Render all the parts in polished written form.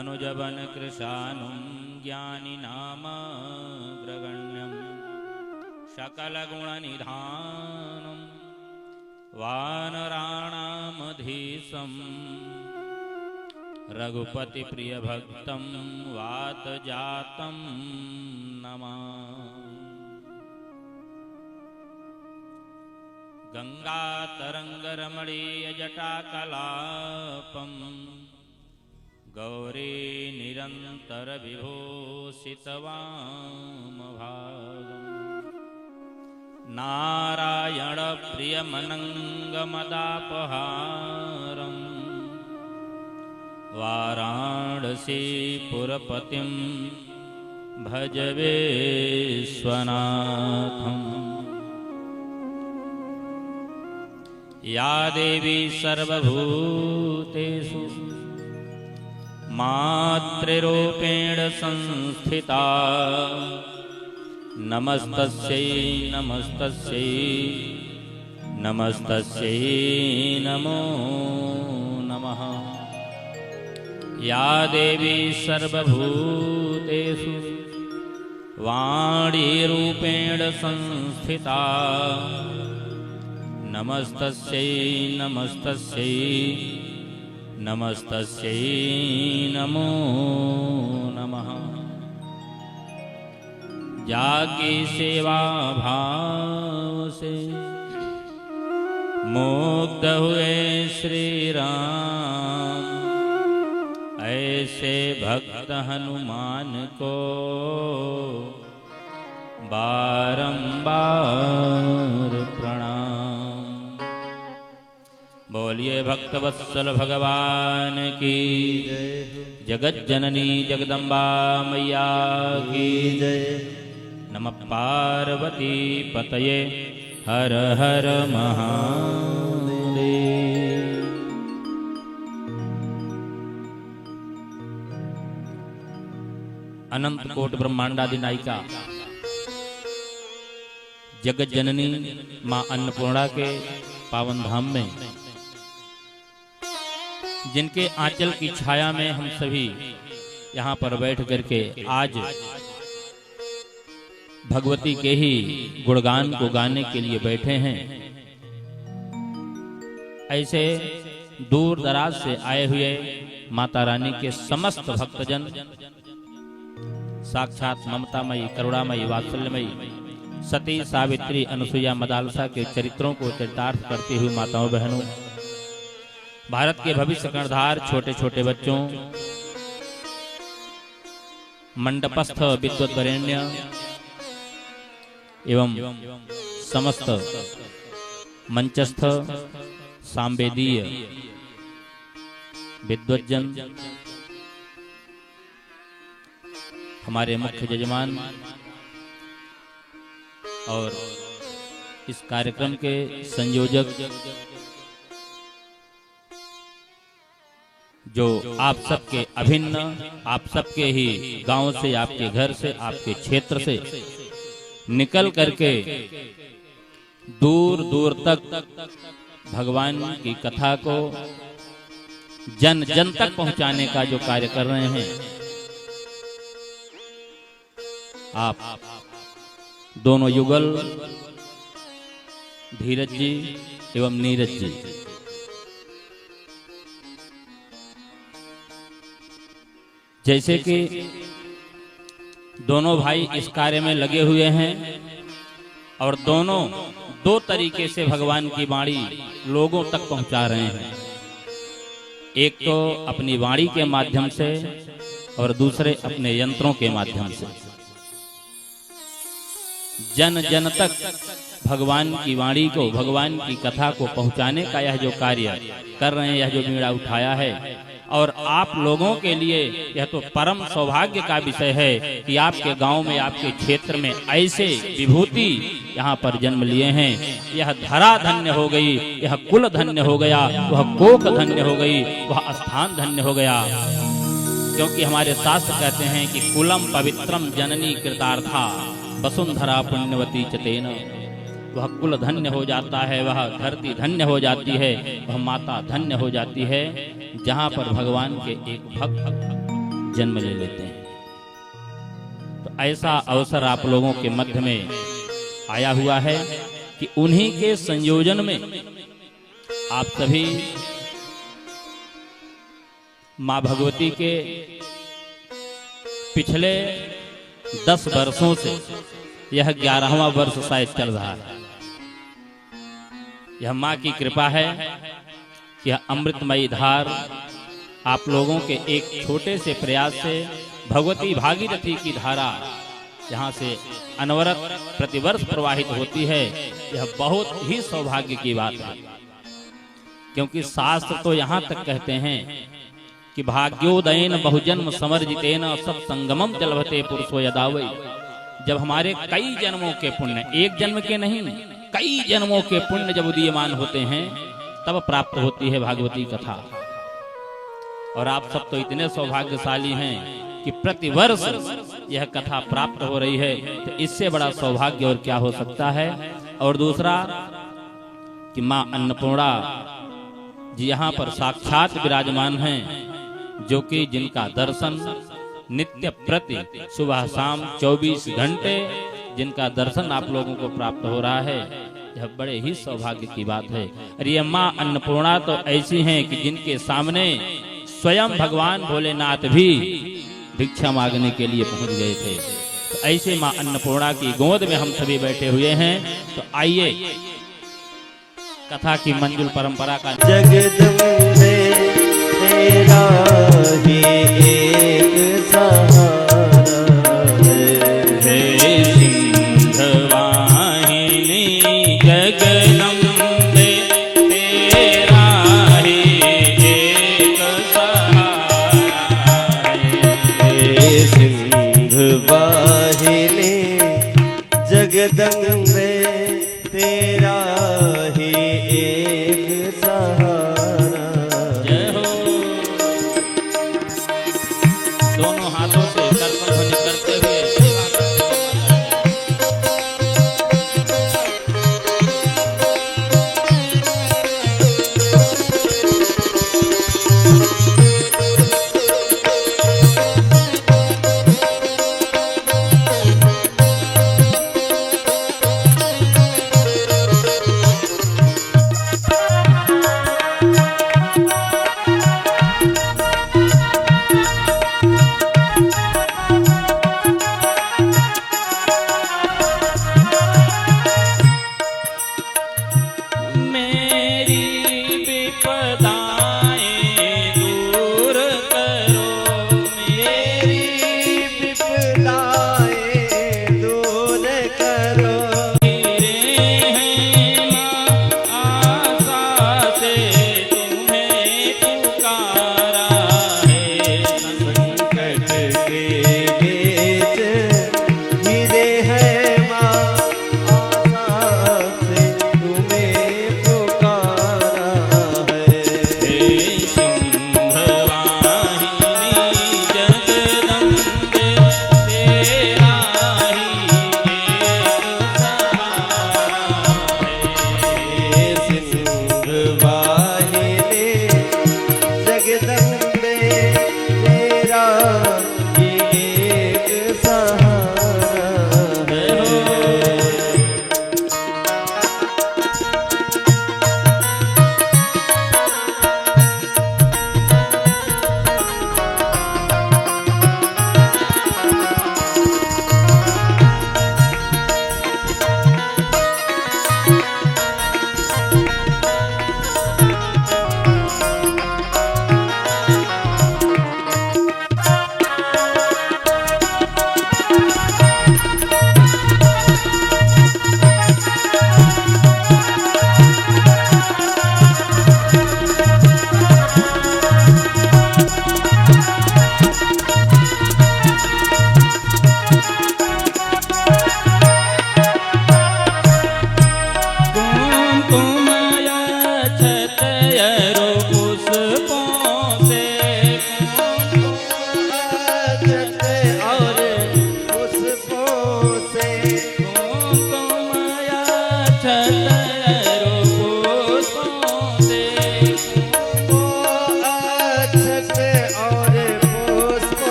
अनुजवन कृशानुं ज्ञानिनामग्रगण्यं सकलगुणनिधानं वानराणामधीशं रघुपतिप्रियभक्तं वातजातं नमामि। गंगातरंगरमणीयजटाकलापं गौरी निरन्तरविभूषितवामभागं नारायणप्रियमनङ्गमदापहारं वाराणसीपुरपतिं भज विश्वनाथम्। या देवी सर्वभूतेषु मातृरूपेण संस्थिता नमस्तस्यै नमस्तस्यै नमस्तस्यै नमो नमः। या देवी सर्वभूतेषु वाणीरूपेण संस्थिता नमस्तस्यै नमस्तस्यै नमस्तस्यै नमो नमः। जाकी सेवा भाव से मुग्ध हुए श्री राम, ऐसे भक्त हनुमान को बारंबार प्रणाम। बोलिए भक्तवत्सल भगवान की जय, जगत जननी जगदम्बा मैया की जय। नमः पार्वती पतये हर हर महादेव। अनंत कोट ब्रह्मांडादि नायिका जगत जननी मां अन्नपूर्णा के पावन धाम में, जिनके आंचल की छाया में हम सभी यहाँ पर बैठ करके आज भगवती के ही गुणगान को गाने के लिए बैठे हैं। ऐसे दूर दराज से आए हुए माता रानी के समस्त भक्तजन, साक्षात ममतामयी, करुणामयी, वात्सल्यमयी सती, सावित्री, अनुसुईया, मदालसा के चरित्रों को चरितार्थ करती हुई माताओं बहनों, भारत के भविष्य कर्णधार छोटे छोटे बच्चों, मंडपस्थ विद्वद्वरेण्य एवं समस्त मंचस्थ सांवेदीय विद्वज्जन, हमारे मुख्य यजमान और इस कार्यक्रम के संयोजक, जो आप सबके अभिन्न, आप सबके ही गांव से, आपके घर से, आपके क्षेत्र से निकल करके दूर दूर तक भगवान की कथा को जन जन तक पहुंचाने का जो कार्य कर रहे हैं, आप दोनों युगल धीरज जी एवं नीरज जी, जैसे कि दोनों भाई इस कार्य में लगे हुए हैं और दोनों दो तरीके से भगवान की वाणी लोगों तक पहुंचा रहे हैं। एक तो अपनी वाणी के माध्यम से और दूसरे अपने यंत्रों के माध्यम से जन जन तक भगवान की वाणी को, भगवान की कथा को पहुंचाने का यह जो कार्य कर रहे हैं, यह जो बीड़ा उठाया है, और आप लोगों के लिए यह तो परम सौभाग्य का विषय है कि आपके गांव में, आपके क्षेत्र में ऐसे विभूति यहाँ पर जन्म लिए हैं। यह धरा धन्य हो गई, यह कुल धन्य हो गया, वह कोक धन्य हो गई, वह स्थान धन्य हो गया। क्योंकि हमारे शास्त्र कहते हैं कि कुलम पवित्रम जननी कृतार्था वसुंधरा पुण्यवती चतेन। वह कुल धन्य हो जाता है, वह धरती धन्य हो जाती है, वह माता धन्य हो जाती है, जहाँ पर भगवान के एक भक्त जन्म ले लेते हैं। तो ऐसा अवसर आप लोगों के मध्य में आया हुआ है कि उन्हीं के संयोजन में आप सभी मां भगवती के पिछले 10 वर्षों से यह 11वां वर्ष शायद चल रहा है। यह मां की कृपा है कि यह अमृतमयी धार आप लोगों के एक छोटे से प्रयास से भगवती भागीरथी की धारा यहाँ से अनवरत प्रतिवर्ष प्रवाहित होती है। यह बहुत ही सौभाग्य की बात है, क्योंकि शास्त्र तो यहाँ तक कहते हैं कि भाग्योदयन बहुजन्म समर्जितेन सत्संगमम जलभते पुरुषो यदावै। जब हमारे कई जन्मों के पुण्य, एक जन्म के नहीं, कई जन्मों के पुण्य जब उदीयमान होते हैं तब प्राप्त होती है भागवती कथा। और आप सब तो इतने सौभाग्यशाली हैं कि प्रतिवर्ष यह कथा प्राप्त हो रही है, तो इससे बड़ा सौभाग्य और क्या हो सकता है। और दूसरा कि मां अन्नपूर्णा जी यहाँ पर साक्षात विराजमान हैं, जो कि जिनका दर्शन नित्य प्रति सुबह शाम 24 घंटे जिनका दर्शन आप लोगों को प्राप्त हो रहा है, यह बड़े ही सौभाग्य की बात है। और ये मां अन्नपूर्णा तो ऐसी हैं कि जिनके सामने स्वयं भगवान भोलेनाथ भी भिक्षा मांगने के लिए पहुंच गए थे। तो ऐसे मां अन्नपूर्णा की गोद में हम सभी बैठे हुए हैं। तो आइए कथा की मंजुल परंपरा का जगदम्बे तेरा ही एक सहारा है, सिंधवाहिनी जगदम्बे तेरा ही एक सहारा है। सिंधवाहिनी जगदम्बे तेरा ही एक सहारा। जय हो। दोनों हाथों से कर्तन ध्वनि करते हुए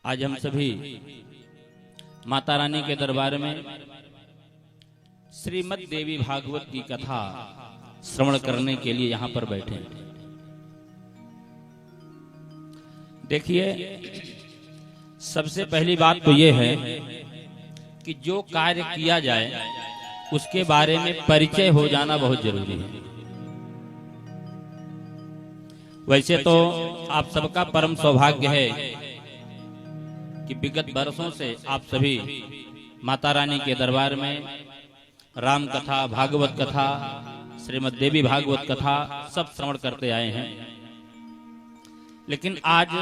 आज हम सभी माता रानी के दरबार में श्रीमद् देवी भागवत की कथा श्रवण करने के लिए यहाँ पर बैठे हैं। देखिए, सबसे पहली बात तो ये है कि जो कार्य किया जाए उसके बारे में परिचय हो जाना बहुत जरूरी है। वैसे तो आप सबका परम सौभाग्य है कि विगत वर्षों से आप सभी माता रानी के दरबार में राम कथा, भागवत कथा, श्रीमद् देवी भागवत कथा सब श्रवण करते आए हैं। लेकिन आज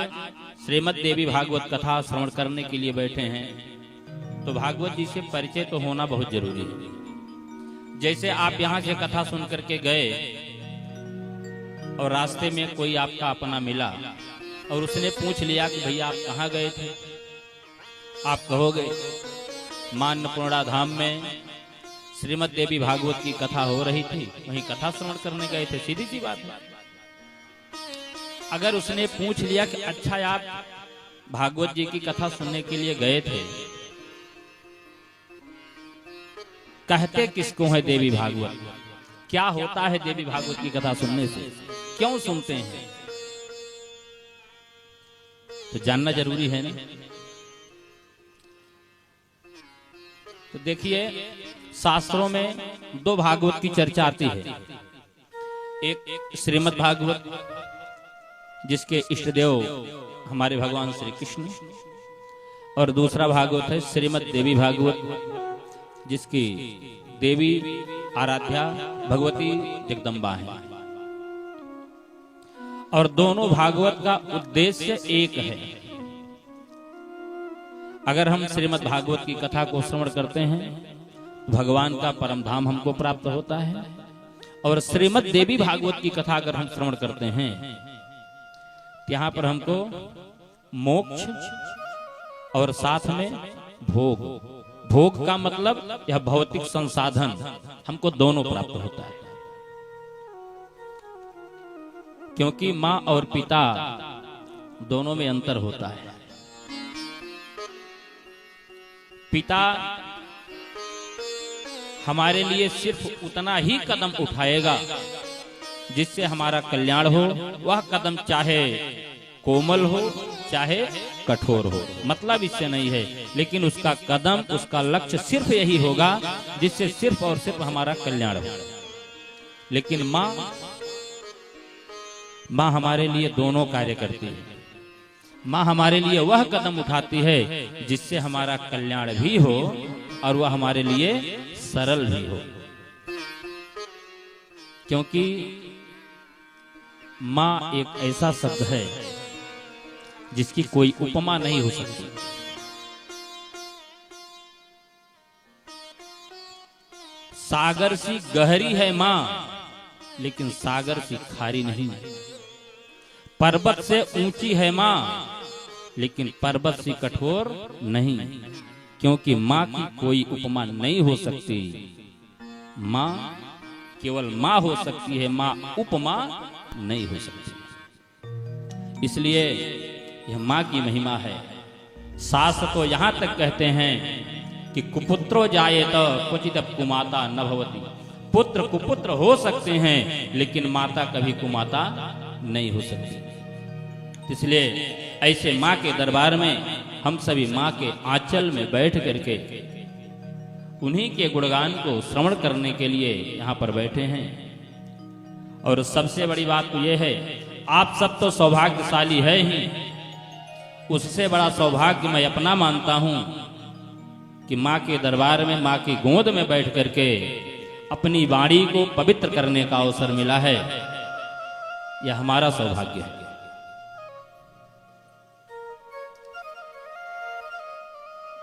श्रीमद् देवी भागवत कथा श्रवण करने के लिए बैठे हैं तो भागवत जी से परिचय तो होना बहुत जरूरी है। जैसे आप यहाँ से कथा सुन करके गए और रास्ते में कोई आपका अपना मिला और उसने पूछ लिया कि भैया आप कहाँ गए थे, आप कहोगे मां अन्नपूर्णा धाम में श्रीमद् देवी भागवत की कथा हो रही थी, वहीं कथा श्रवण करने गए थे। सीधी सी बात है। अगर उसने पूछ लिया कि अच्छा आप भागवत जी की कथा सुनने के लिए गए थे, कहते किसको है देवी भागवत, क्या होता है देवी भागवत की कथा सुनने से, क्यों सुनते हैं, तो जानना जरूरी है ना। तो देखिए, शास्त्रों में दो भागवत की चर्चा आती है। एक श्रीमद् भागवत जिसके इष्ट देव हमारे भगवान श्री कृष्ण, और दूसरा भागवत है श्रीमद् देवी भागवत जिसकी देवी आराध्या भगवती जगदम्बा है। और दोनों भागवत का उद्देश्य एक है। अगर हम श्रीमद् भागवत की कथा को श्रवण करते हैं, भगवान का परम धाम हमको प्राप्त होता है। और श्रीमद् देवी भागवत की कथा अगर हम श्रवण करते हैं, यहाँ पर हमको मोक्ष और साथ में भोग, भोग का मतलब यह भौतिक संसाधन, हमको दोनों प्राप्त होता है। क्योंकि माँ और पिता दोनों में अंतर होता है। पिता हमारे लिए सिर्फ उतना ही कदम उठाएगा जिससे हमारा कल्याण हो। वह कदम चाहे कोमल हो चाहे कठोर हो, मतलब इससे नहीं है, लेकिन उसका कदम, उसका लक्ष्य सिर्फ यही होगा जिससे सिर्फ और सिर्फ हमारा कल्याण हो। लेकिन माँ हमारे लिए दोनों कार्य करती है। माँ हमारे लिए वह कदम उठाती है जिससे हमारा कल्याण भी हो और वह हमारे लिए सरल भी हो। क्योंकि माँ एक ऐसा शब्द है जिसकी कोई उपमा नहीं हो सकती। सागर सी गहरी है माँ, लेकिन सागर सी खारी नहीं। पर्वत से ऊंची है माँ, लेकिन पर्वत सी कठोर नहीं। क्योंकि माँ की कोई उपमा नहीं हो सकती। माँ केवल माँ हो सकती है, माँ उपमा नहीं हो सकती। इसलिए यह माँ की महिमा है। शास्त्र तो यहाँ तक कहते हैं कि कुपुत्रो जायेत क्वचित कुमाता न भवति। पुत्र कुपुत्र हो सकते हैं, लेकिन माता कभी कुमाता नहीं हो सकती। इसलिए ऐसे माँ के दरबार में हम सभी माँ के आंचल में बैठ करके उन्हीं के गुणगान को श्रवण करने के लिए यहाँ पर बैठे हैं। और सबसे बड़ी बात तो यह है, आप सब तो सौभाग्यशाली है ही, उससे बड़ा सौभाग्य मैं अपना मानता हूं कि माँ के दरबार में, माँ की गोद में बैठ करके अपनी वाणी को पवित्र करने का अवसर मिला है। यह हमारा सौभाग्य है।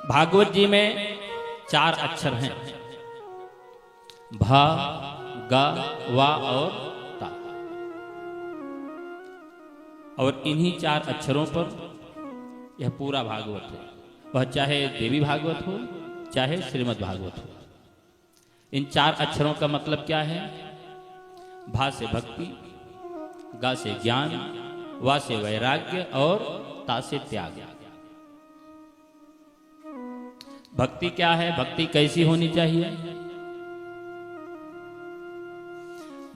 भागवत जी में 4 अक्षर हैं, भा, गा, वा और ता। और इन्हीं 4 अक्षरों पर यह पूरा भागवत है। वह चाहे देवी भागवत हो चाहे श्रीमद् भागवत हो। इन 4 अक्षरों का मतलब क्या है? भा से भक्ति, गा से ज्ञान, वा से वैराग्य और ता से त्याग। भक्ति क्या है, भक्ति कैसी होनी चाहिए?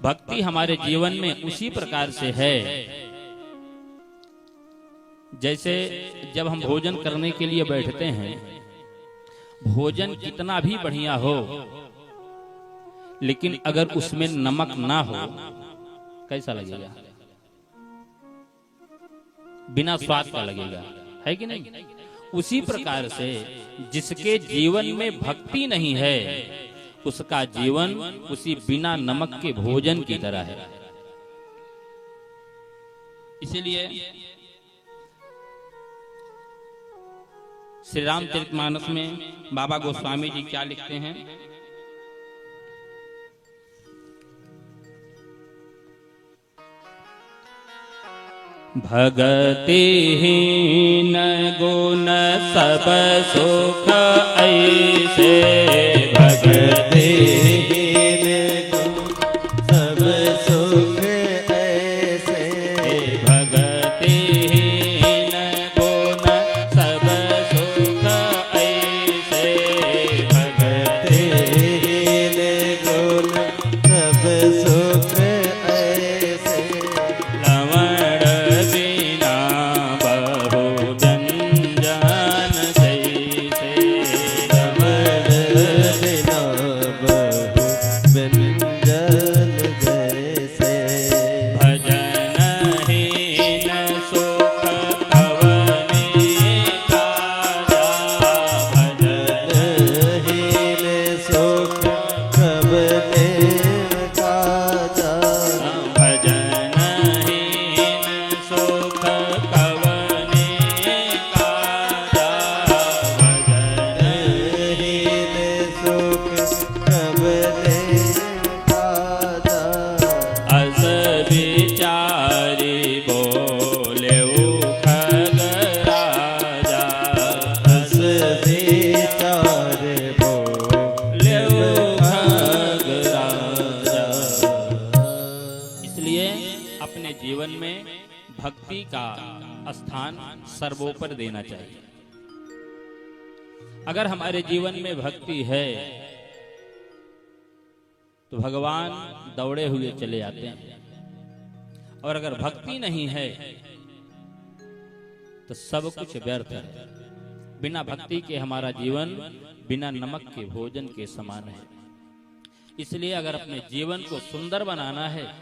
भक्ति हमारे जीवन में उसी प्रकार से है जैसे जब हम भोजन करने के लिए बैठते हैं, भोजन कितना भी बढ़िया हो, लेकिन अगर उसमें नमक ना हो कैसा लगेगा? बिना स्वाद का लगेगा, है कि नहीं? उसी प्रकार से जिसके जीवन में भक्ति नहीं है, उसका जीवन उसी बिना नमक के भोजन की तरह है। इसीलिए श्री रामचरितमानस में बाबा गोस्वामी जी क्या लिखते हैं? भगतिहीन गुण सब सुख ऐसे, भगतिहीन गुण सब सुख ऐसे, भगतिहीन गुण सब सुख ऐसे, भगतिहीन गुण सब सुख ऐसे, लवण बिना बहु व्यंजन जैसे, लवण बिना बहु व्यंजन जैसे, भजनहीन सुख अवने काजा, भजनहीन सुख कबने काजा, भजनहीन सुख कवने काजा, भजनहीन सुख कबने काजा, अस विचारी बोले खगराजा, अस विचार बोले खगराजा। इसलिए अपने जीवन में भक्ति का स्थान सर्वोपर देना चाहिए। अगर हमारे जीवन में भक्ति है तो भगवान दौड़े हुए चले आते हैं, और अगर भक्ति नहीं है तो सब कुछ व्यर्थ है। बिना भक्ति के हमारा जीवन बिना नमक के भोजन के समान है। इसलिए अगर अपने जीवन को सुंदर बनाना है,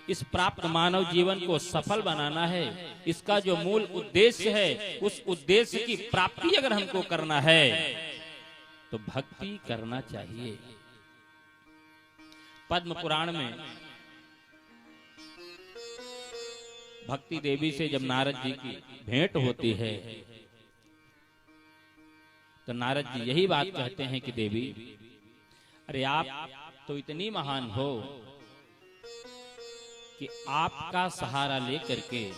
इस प्राप्त मानव जीवन को सफल बनाना है, इसका जो मूल उद्देश्य है उस उद्देश्य की प्राप्ति अगर हमको करना है तो भक्ति करना चाहिए। पद्म पुराण में भक्ति देवी से जब नारद जी की भेंट होती है तो नारद जी यही बात कहते हैं कि देवी, अरे आप तो इतनी महान हो कि आपका सहारा लेकर के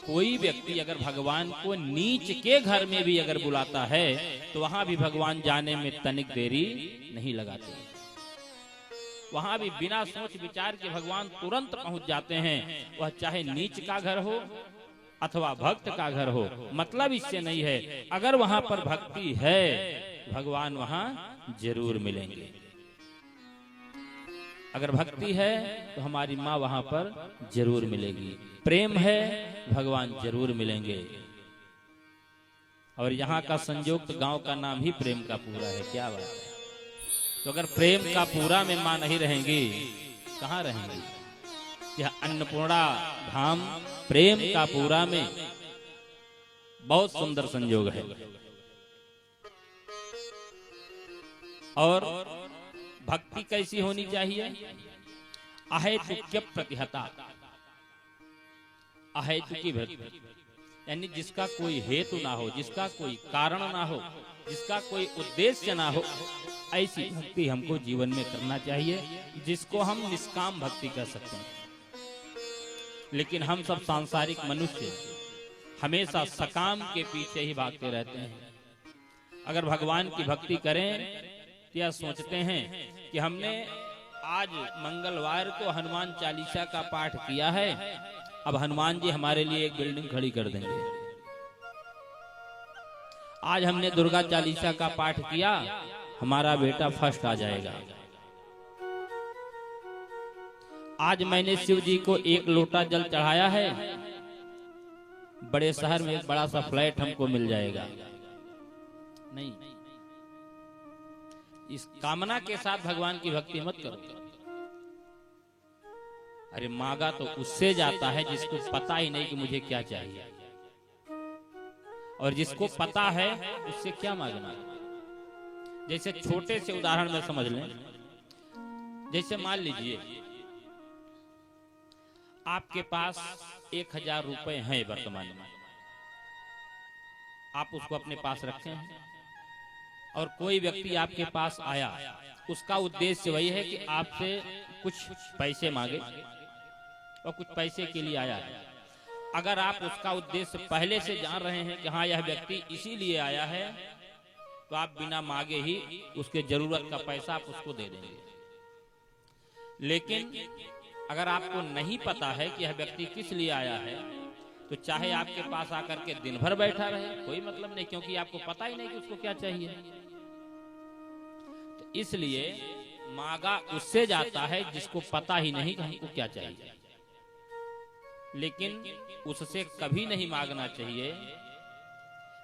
कोई व्यक्ति अगर भगवान को नीच के घर में भी अगर बुलाता है तो वहां भी भगवान जाने में तनिक देरी नहीं लगाते। वहां भी बिना सोच विचार के भगवान तुरंत पहुंच जाते हैं। वह चाहे नीच का घर हो अथवा भक्त का घर हो, मतलब इससे नहीं है, अगर वहां पर भक्ति है भगवान वहां जरूर मिलेंगे। अगर भक्ति है तो हमारी माँ वहां पर जरूर मिलेगी, प्रेम है भगवान जरूर मिलेंगे। और यहाँ का संयोग तो गांव का नाम ही प्रेम का पूरा है, क्या बात है। तो अगर प्रेम का पूरा में माँ नहीं रहेंगी कहाँ रहेंगी? यह अन्नपूर्णा धाम प्रेम का पूरा में बहुत सुंदर संयोग है। और भक्ति कैसी होनी चाहिए? अहेतुक्य प्रतिहता, अहेतु की भक्ति, यानी जिसका कोई हेतु ना हो, जिसका कोई कारण ना हो, जिसका कोई उद्देश्य ना हो, ऐसी भक्ति हमको जीवन में करना चाहिए, जिसको हम निष्काम भक्ति कर सकते हैं। लेकिन हम सब सांसारिक मनुष्य हमेशा सकाम के पीछे ही भागते रहते हैं। अगर भगवान की भक्ति करें तो यह सोचते हैं कि हमने आज मंगलवार को हनुमान चालीसा का पाठ किया है, अब हनुमान जी हमारे लिए एक बिल्डिंग खड़ी कर देंगे। आज हमने दुर्गा चालीसा का पाठ किया, हमारा बेटा फर्स्ट आ जाएगा। आज मैंने शिव जी को 1 लोटा जल चढ़ाया है, बड़े शहर में एक बड़ा सा फ्लैट हमको मिल जाएगा। नहीं, इस कामना के साथ भगवान की भक्ति मत करो। अरे मांगा तो उससे जाता है जिसको पता ही नहीं कि मुझे क्या चाहिए, और जिसको पता है उससे क्या मांगना। जैसे छोटे से उदाहरण में समझ लें, जैसे मान लीजिए आपके पास 1000 रुपए हैं वर्तमान में, आप उसको अपने पास रखे हैं, और कोई व्यक्ति आपके पास आया, उसका उद्देश्य वही है कि आपसे कुछ पैसे मांगे और कुछ पैसे के लिए आया है। अगर आप उसका उद्देश्य पहले से जान रहे हैं कि हाँ यह व्यक्ति इसीलिए आया है, तो आप बिना मांगे ही उसके जरूरत का पैसा आप उसको दे देंगे। लेकिन अगर आपको नहीं पता है कि यह व्यक्ति किस लिए आया है, तो चाहे आपके पास आकर के दिन भर बैठा रहे, कोई मतलब नहीं, क्योंकि आपको पता ही नहीं कि उसको क्या चाहिए। तो इसलिए मांगा उससे जाता है जिसको पता ही नहीं कि हमको क्या चाहिए। लेकिन उससे कभी नहीं मांगना चाहिए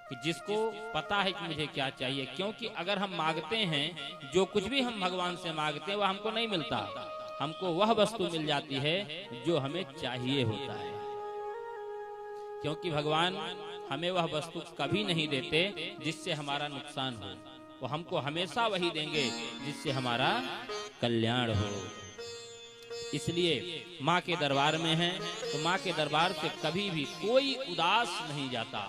कि जिसको पता है कि मुझे क्या चाहिए, क्योंकि अगर हम मांगते हैं, जो कुछ भी हम भगवान से मांगते हैं वह हमको नहीं मिलता, हमको वह वस्तु मिल जाती है जो हमें चाहिए होता है। क्योंकि भगवान हमें वह वस्तु कभी नहीं देते जिससे हमारा नुकसान हो, वो हमको हमेशा वही देंगे जिससे हमारा कल्याण हो। इसलिए माँ के दरबार में हैं, तो माँ के दरबार से कभी भी कोई उदास नहीं जाता।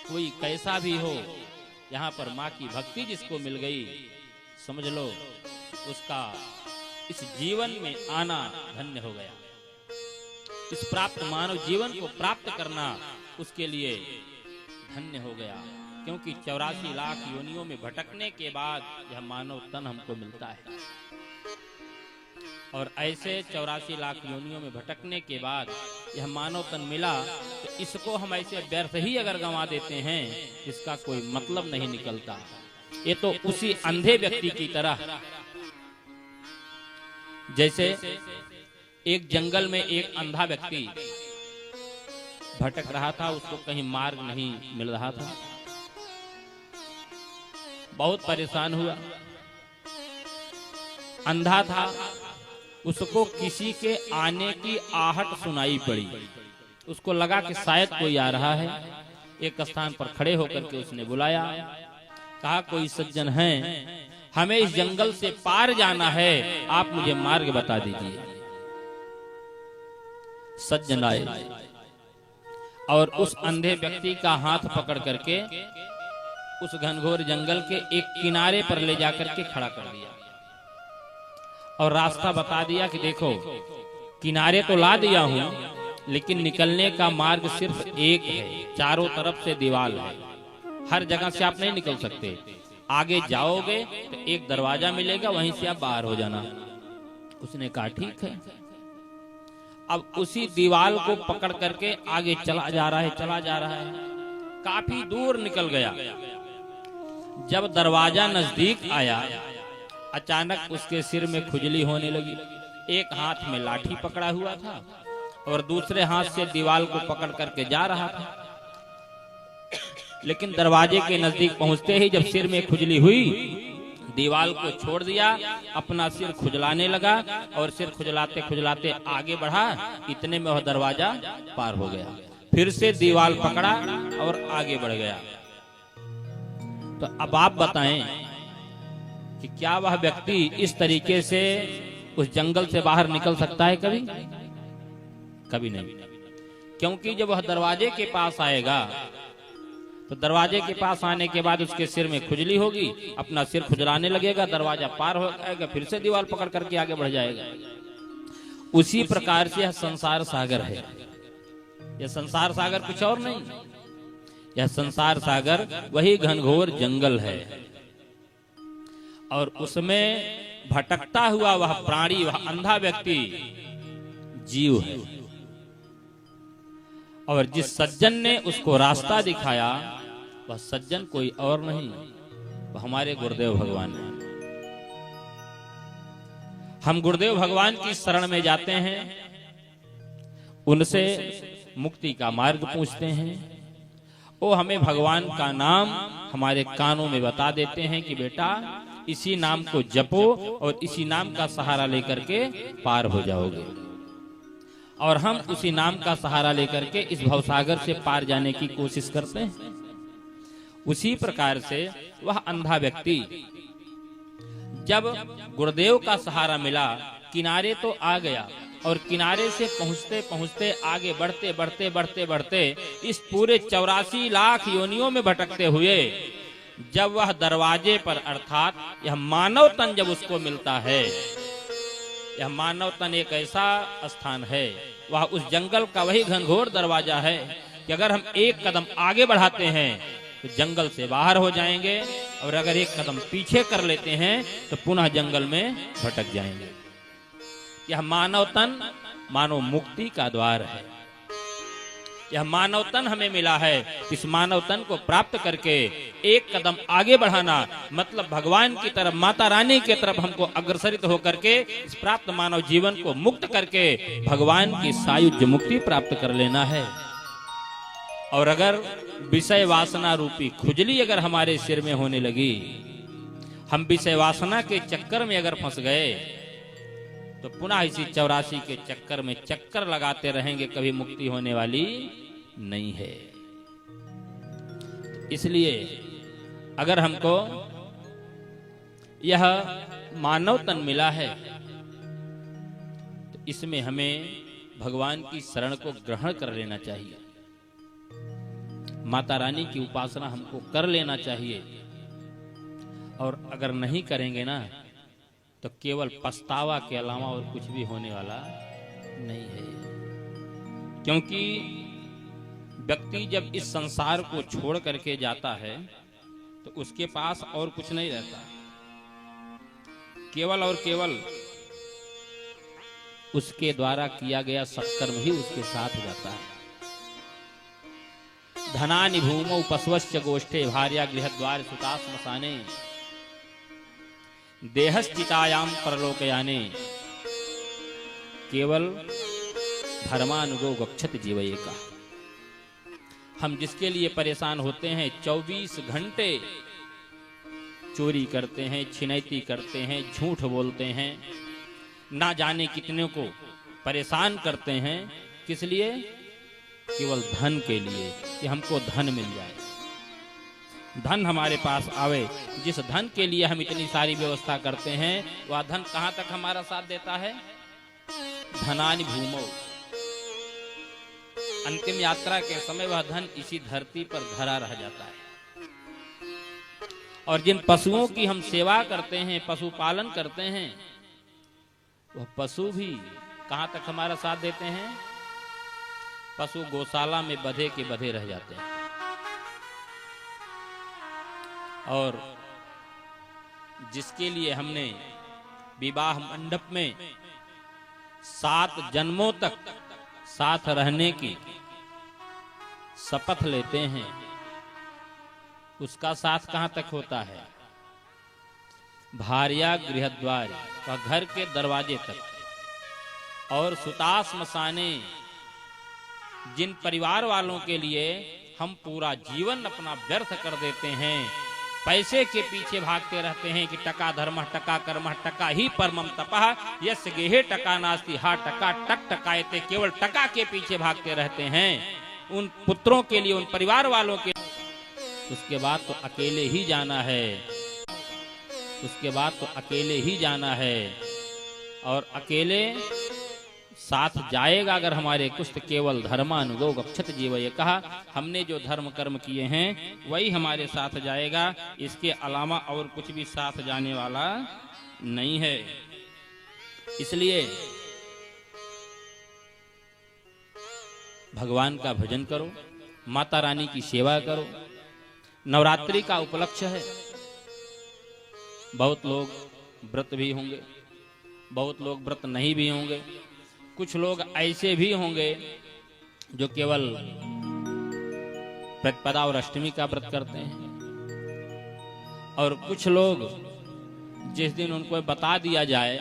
कोई कैसा भी हो, यहाँ पर माँ की भक्ति जिसको मिल गई, समझ लो उसका इस जीवन में आना धन्य हो गया। इस प्राप्त मानव जीवन को प्राप्त करना उसके लिए धन्य हो गया, क्योंकि 84 लाख योनियों में भटकने के बाद यह मानव तन हमको मिलता है। और ऐसे 84 लाख योनियों में भटकने के बाद यह मानव तन मिला, तो इसको हम ऐसे व्यर्थ ही अगर गंवा देते हैं, इसका कोई मतलब नहीं निकलता। ये तो उसी अंधे व्यक्ति की तरह, जैसे एक जंगल में एक अंधा व्यक्ति भटक रहा था, उसको कहीं मार्ग नहीं मिल रहा था, बहुत परेशान हुआ। अंधा था, उसको किसी के आने की आहट सुनाई पड़ी, उसको लगा कि शायद कोई आ रहा है। एक स्थान पर खड़े होकर के उसने बुलाया, कहा कोई सज्जन हैं, हमें इस जंगल से पार जाना है, आप मुझे मार्ग बता दीजिए। सज्जन आए और उस अंधे व्यक्ति का हाथ पकड़ करके उस घनघोर जंगल के एक किनारे पर ले जाकर के खड़ा कर दिया और रास्ता बता दिया कि देखो किनारे तो ला दिया हूं, लेकिन निकलने का मार्ग सिर्फ एक है, चारों तरफ से दीवार है, हर जगह से आप नहीं निकल सकते। आगे जाओगे तो एक दरवाजा मिलेगा, वहीं से आप बाहर हो जाना। उसने कहा ठीक है। अब उसी दीवार को पकड़ करके आगे चला जा रहा है, काफी दूर निकल गया। जब दरवाजा नजदीक आया, अचानक उसके सिर में खुजली होने लगी। एक हाथ में लाठी पकड़ा हुआ था और दूसरे हाथ से दीवार को पकड़ करके जा रहा था। लेकिन दरवाजे के नजदीक पहुंचते ही जब सिर में खुजली हुई, दीवार को छोड़ दिया, अपना सिर खुजलाने लगा और सिर खुजलाते खुजलाते आगे बढ़ा। इतने में वह दरवाजा पार हो गया, फिर से दीवार पकड़ा और आगे बढ़ गया। तो अब आप बताएं कि क्या वह व्यक्ति इस तरीके से उस जंगल से बाहर निकल सकता है? कभी कभी नहीं। क्योंकि जब वह दरवाजे के पास आएगा तो दरवाजे के पास आने के बाद उसके सिर में खुजली होगी, अपना सिर खुजलाने लगेगा, दरवाजा पार हो जाएगा, फिर से दीवार पकड़ करके आगे बढ़ जाएगा। उसी प्रकार से यह संसार सागर है। यह संसार सागर कुछ और नहीं, यह संसार सागर वही घनघोर जंगल है और उसमें भटकता हुआ वह प्राणी, वह अंधा व्यक्ति जीव है। और जिस सज्जन ने उसको रास्ता दिखाया वह सज्जन कोई और नहीं, वह हमारे गुरुदेव भगवान हैं। हम गुरुदेव भगवान की शरण में जाते हैं, उनसे मुक्ति का मार्ग पूछते हैं। वो हमें भगवान का नाम हमारे कानों में बता देते हैं कि बेटा इसी नाम को जपो और इसी नाम का सहारा लेकर के पार हो जाओगे। और हम उसी नाम का सहारा लेकर के इस भवसागर से पार जाने की कोशिश करते हैं। उसी प्रकार से वह अंधा व्यक्ति जब गुरुदेव का सहारा मिला, किनारे तो आ गया, और किनारे से पहुंचते पहुंचते आगे बढ़ते बढ़ते बढ़ते बढ़ते इस पूरे 84 लाख योनियों में भटकते हुए जब वह दरवाजे पर, अर्थात यह मानव तन जब उसको मिलता है, यह मानव तन एक ऐसा स्थान है, वह उस जंगल का वही घनघोर दरवाजा है कि अगर हम एक कदम आगे बढ़ाते हैं तो जंगल से बाहर हो जाएंगे, और अगर एक कदम पीछे कर लेते हैं तो पुनः जंगल में भटक जाएंगे। यह मानव तन मानव मुक्ति का द्वार है। यह मानव तन हमें मिला है। इस मानव तन को प्राप्त करके एक कदम आगे बढ़ाना मतलब भगवान की तरफ, माता रानी की तरफ हमको अग्रसरित होकर के इस प्राप्त मानव जीवन को मुक्त करके भगवान की सायुज्य मुक्ति प्राप्त कर लेना है। और अगर विषय वासना रूपी खुजली अगर हमारे सिर में होने लगी, हम विषय वासना के चक्कर में अगर फंस गए, तो पुनः इसी 84 के चक्कर में चक्कर लगाते रहेंगे, कभी मुक्ति होने वाली नहीं है। इसलिए अगर हमको यह मानव तन मिला है तो इसमें हमें भगवान की शरण को ग्रहण कर लेना चाहिए, माता रानी की उपासना हमको कर लेना चाहिए। और अगर नहीं करेंगे ना तो केवल पछतावा के अलावा और कुछ भी होने वाला नहीं है। क्योंकि व्यक्ति जब इस संसार को छोड़ करके जाता है तो उसके पास और कुछ नहीं रहता, केवल और केवल उसके द्वारा किया गया सत्कर्म ही उसके साथ जाता है। धनानि भूमौ पशवश्च गोष्ठे भार्या गृहद्वार सुता श्मशाने देहश्चितायाम परलोकयाने केवल धर्मानुगो गच्छति जीवयेका। हम जिसके लिए परेशान होते हैं, 24 घंटे चोरी करते हैं, छिनैती करते हैं, झूठ बोलते हैं, ना जाने कितने को परेशान करते हैं, किस लिए? केवल धन के लिए कि हमको धन मिल जाए, धन हमारे पास आवे। जिस धन के लिए हम इतनी सारी व्यवस्था करते हैं वह धन कहां तक हमारा साथ देता है? धनानि भूमौ, अंतिम यात्रा के समय वह धन इसी धरती पर धरा रह जाता है। और जिन पशुओं की हम सेवा करते हैं, पशुपालन करते हैं, वह पशु भी कहां तक हमारा साथ देते हैं? पशु गौशाला में बधे के बधे रह जाते हैं। और जिसके लिए हमने विवाह मंडप में 7 जन्मों तक साथ रहने की शपथ लेते हैं, उसका साथ कहां तक होता है? भार्या गृहद्वार, वह घर के दरवाजे तक। और सुता श्मशाने, जिन परिवार वालों के लिए हम पूरा जीवन अपना व्यर्थ कर देते हैं, पैसे के पीछे भागते रहते हैं कि टका धर्मः टका कर्मः टका ही परमम तपः यस्य गेहे टका नास्ति हा टका टक टकायते। केवल टका के पीछे भागते रहते हैं उन पुत्रों के लिए, उन परिवार वालों के। उसके बाद तो अकेले ही जाना है, उसके बाद तो अकेले ही जाना है। और अकेले साथ जाएगा अगर हमारे कुछ, केवल धर्मानुगो गच्छति जीवये, कहा हमने जो धर्म कर्म किए हैं वही हमारे साथ जाएगा, इसके अलावा और कुछ भी साथ जाने वाला नहीं है। इसलिए भगवान का भजन करो, माता रानी की सेवा करो। नवरात्रि का उपलक्ष्य है, बहुत लोग व्रत भी होंगे, बहुत लोग व्रत नहीं भी होंगे, कुछ लोग ऐसे भी होंगे जो केवल प्रतिपदा और अष्टमी का व्रत करते हैं। और कुछ लोग जिस दिन उनको बता दिया जाए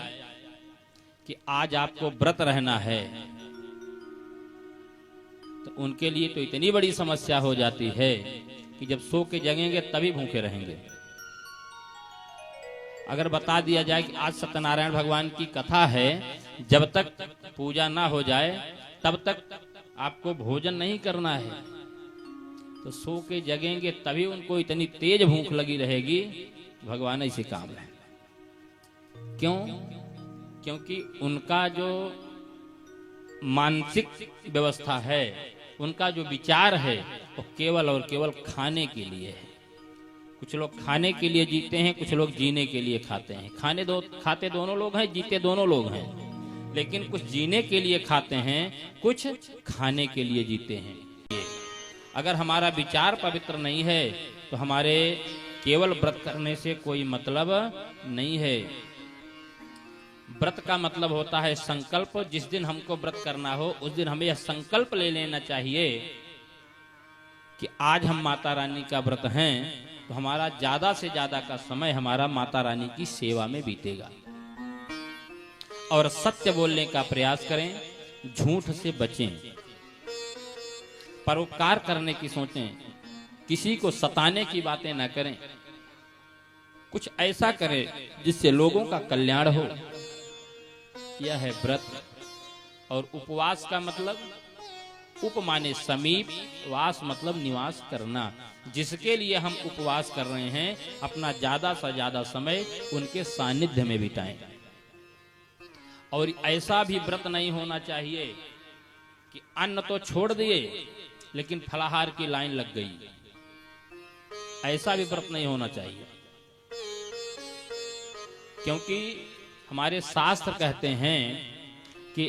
कि आज आपको व्रत रहना है, तो उनके लिए तो इतनी बड़ी समस्या हो जाती है कि जब सो के जगेंगे तभी भूखे रहेंगे। अगर बता दिया जाए कि आज सत्यनारायण भगवान की कथा है, जब तक पूजा ना हो जाए तब तक आपको भोजन नहीं करना है, तो सो के जगेंगे तभी उनको इतनी तेज भूख लगी रहेगी। भगवान ऐसे काम है। क्यों? क्योंकि उनका जो मानसिक व्यवस्था है, उनका जो विचार है, वो केवल और केवल खाने के लिए है। कुछ लोग खाने के लिए जीते हैं, कुछ लोग जीने के लिए खाते हैं। खाते दोनों लोग हैं, जीते दोनों लोग हैं, लेकिन कुछ जीने के लिए खाते हैं, कुछ खाने के लिए जीते हैं। अगर हमारा विचार पवित्र नहीं है तो हमारे केवल व्रत करने से कोई मतलब नहीं है। व्रत का मतलब होता है संकल्प। जिस दिन हमको व्रत करना हो उस दिन हमें यह संकल्प ले लेना चाहिए कि आज हम माता रानी का व्रत हैं, तो हमारा ज्यादा से ज्यादा का समय हमारा माता रानी की सेवा में बीतेगा। और सत्य बोलने का प्रयास करें, झूठ से बचें, परोपकार करने की सोचें, किसी को सताने की बातें ना करें, कुछ ऐसा करें जिससे लोगों का कल्याण हो। यह है व्रत। और उपवास का मतलब, उप माने समीप, वास मतलब निवास करना। जिसके लिए हम उपवास कर रहे हैं, अपना ज्यादा से ज्यादा समय उनके सानिध्य में बिताएं। और ऐसा भी व्रत नहीं होना चाहिए कि अन्न तो छोड़ दिए लेकिन फलाहार की लाइन लग गई। ऐसा भी व्रत नहीं होना चाहिए, क्योंकि हमारे शास्त्र कहते हैं कि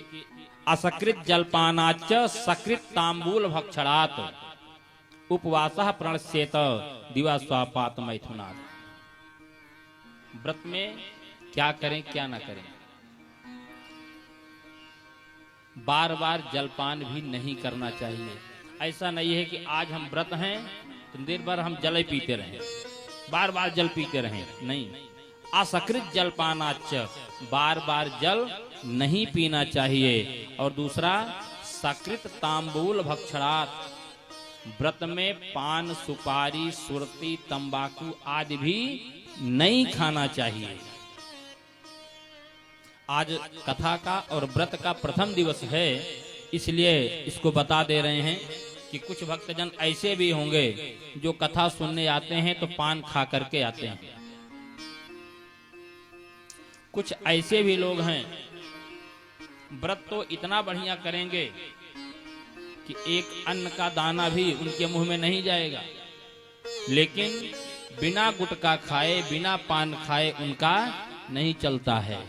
असकृत जलपानाच सकृत तांबूल भक्षणात् उपवासः प्रणश्येत दिवा स्वापात मैथुनात्। व्रत में क्या करें क्या ना करें, बार बार जलपान भी नहीं करना चाहिए। ऐसा नहीं है कि आज हम व्रत हैं तो दिन भर हम जल पीते रहें, बार बार जल पीते रहें, नहीं। असकृत जलपानाच, बार बार जल नहीं पीना चाहिए। और दूसरा, सकृत तांबूल भक्षणात्, व्रत में पान सुपारी सुरती तंबाकू आदि भी नहीं खाना चाहिए। आज कथा का और व्रत का प्रथम दिवस है, इसलिए इसको बता दे रहे हैं कि कुछ भक्तजन ऐसे भी होंगे जो कथा सुनने आते हैं तो पान खा करके आते हैं। कुछ ऐसे भी लोग हैं, व्रत तो इतना बढ़िया करेंगे कि एक अन्न का दाना भी उनके मुंह में नहीं जाएगा, लेकिन बिना गुटखा खाए बिना पान खाए उनका नहीं चलता है।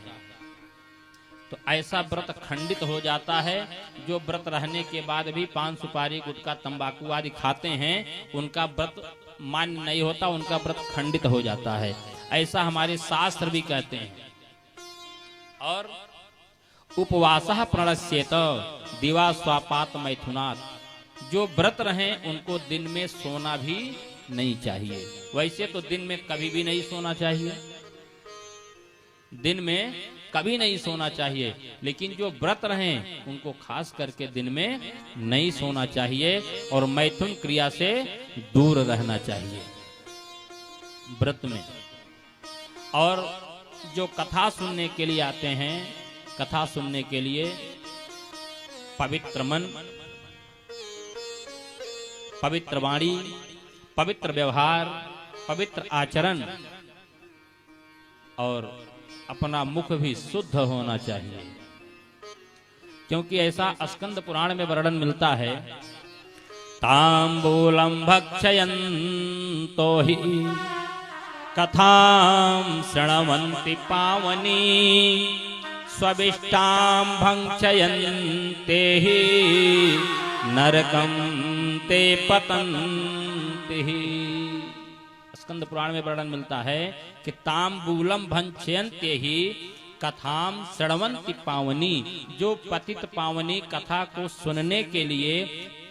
तो ऐसा व्रत खंडित हो जाता है। जो व्रत रहने के बाद भी पान सुपारी गुटखा तंबाकू आदि खाते हैं, उनका व्रत मान्य नहीं होता, उनका व्रत खंडित हो जाता है। ऐसा हमारे शास्त्र भी कहते हैं। और उपवासः प्रणश्येत दिवा स्वापात मैथुनात्, जो व्रत रहें उनको दिन में सोना भी नहीं चाहिए। वैसे तो दिन में कभी भी नहीं सोना चाहिए, दिन में कभी नहीं सोना चाहिए, लेकिन जो व्रत रहें उनको खास करके दिन में नहीं सोना चाहिए और मैथुन क्रिया से दूर रहना चाहिए व्रत में। और जो कथा सुनने के लिए आते हैं, कथा सुनने के लिए पवित्र मन, पवित्र वाणी, पवित्र व्यवहार, पवित्र आचरण और अपना मुख भी शुद्ध होना चाहिए। क्योंकि ऐसा स्कंद पुराण में वर्णन मिलता है, तांबूलम भक्षयन्तो हि कथां शृण्वन्ति पावनी स्वविष्टां भक्षयन्ते हि नरकं ते पतन्ति। स्कंद पुराण में वर्णन मिलता है कि तांबूलम भक्षयन्ते हि कथां शृण्वन्ति पावनी, जो पतित पावनी कथा को सुनने के लिए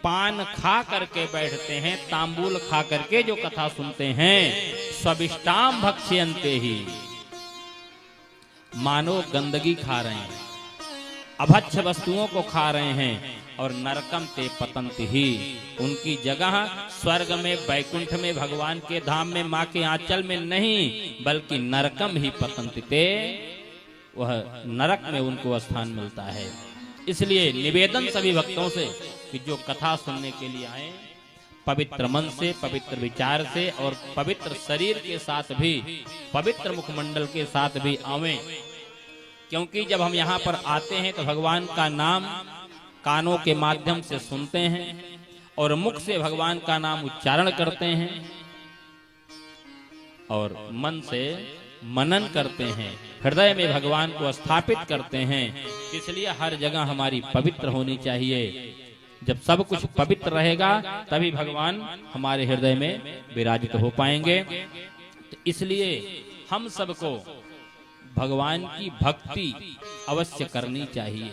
पान खा करके बैठते हैं, तांबूल खा करके जो कथा सुनते हैं, स्वादिष्टाम भक्ष्यन्ते ही, मानो गंदगी खा रहे हैं, अभक्ष्य वस्तुओं को खा रहे हैं। और नरकम ते पतंति ही, उनकी जगह स्वर्ग में, बैकुंठ में, भगवान के धाम में, माँ के आंचल में नहीं, बल्कि नरकम ही पतंति ते, वह नरक में उनको स्थान मिलता है। इसलिए निवेदन सभी भक्तों से कि जो कथा सुनने के लिए आए, पवित्र मन से, पवित्र विचार से और पवित्र शरीर के साथ भी, पवित्र मुखमंडल के साथ भी आवें। क्योंकि जब हम यहाँ पर आते हैं तो भगवान का नाम कानों के माध्यम से सुनते हैं और मुख से भगवान का नाम उच्चारण करते हैं और मन से मनन करते हैं, हृदय में भगवान को स्थापित करते हैं। इसलिए हर जगह हमारी पवित्र होनी चाहिए। जब सब कुछ पवित्र रहेगा तभी भगवान हमारे हृदय में विराजित हो पाएंगे। तो इसलिए हम सबको भगवान की भक्ति अवश्य करनी चाहिए,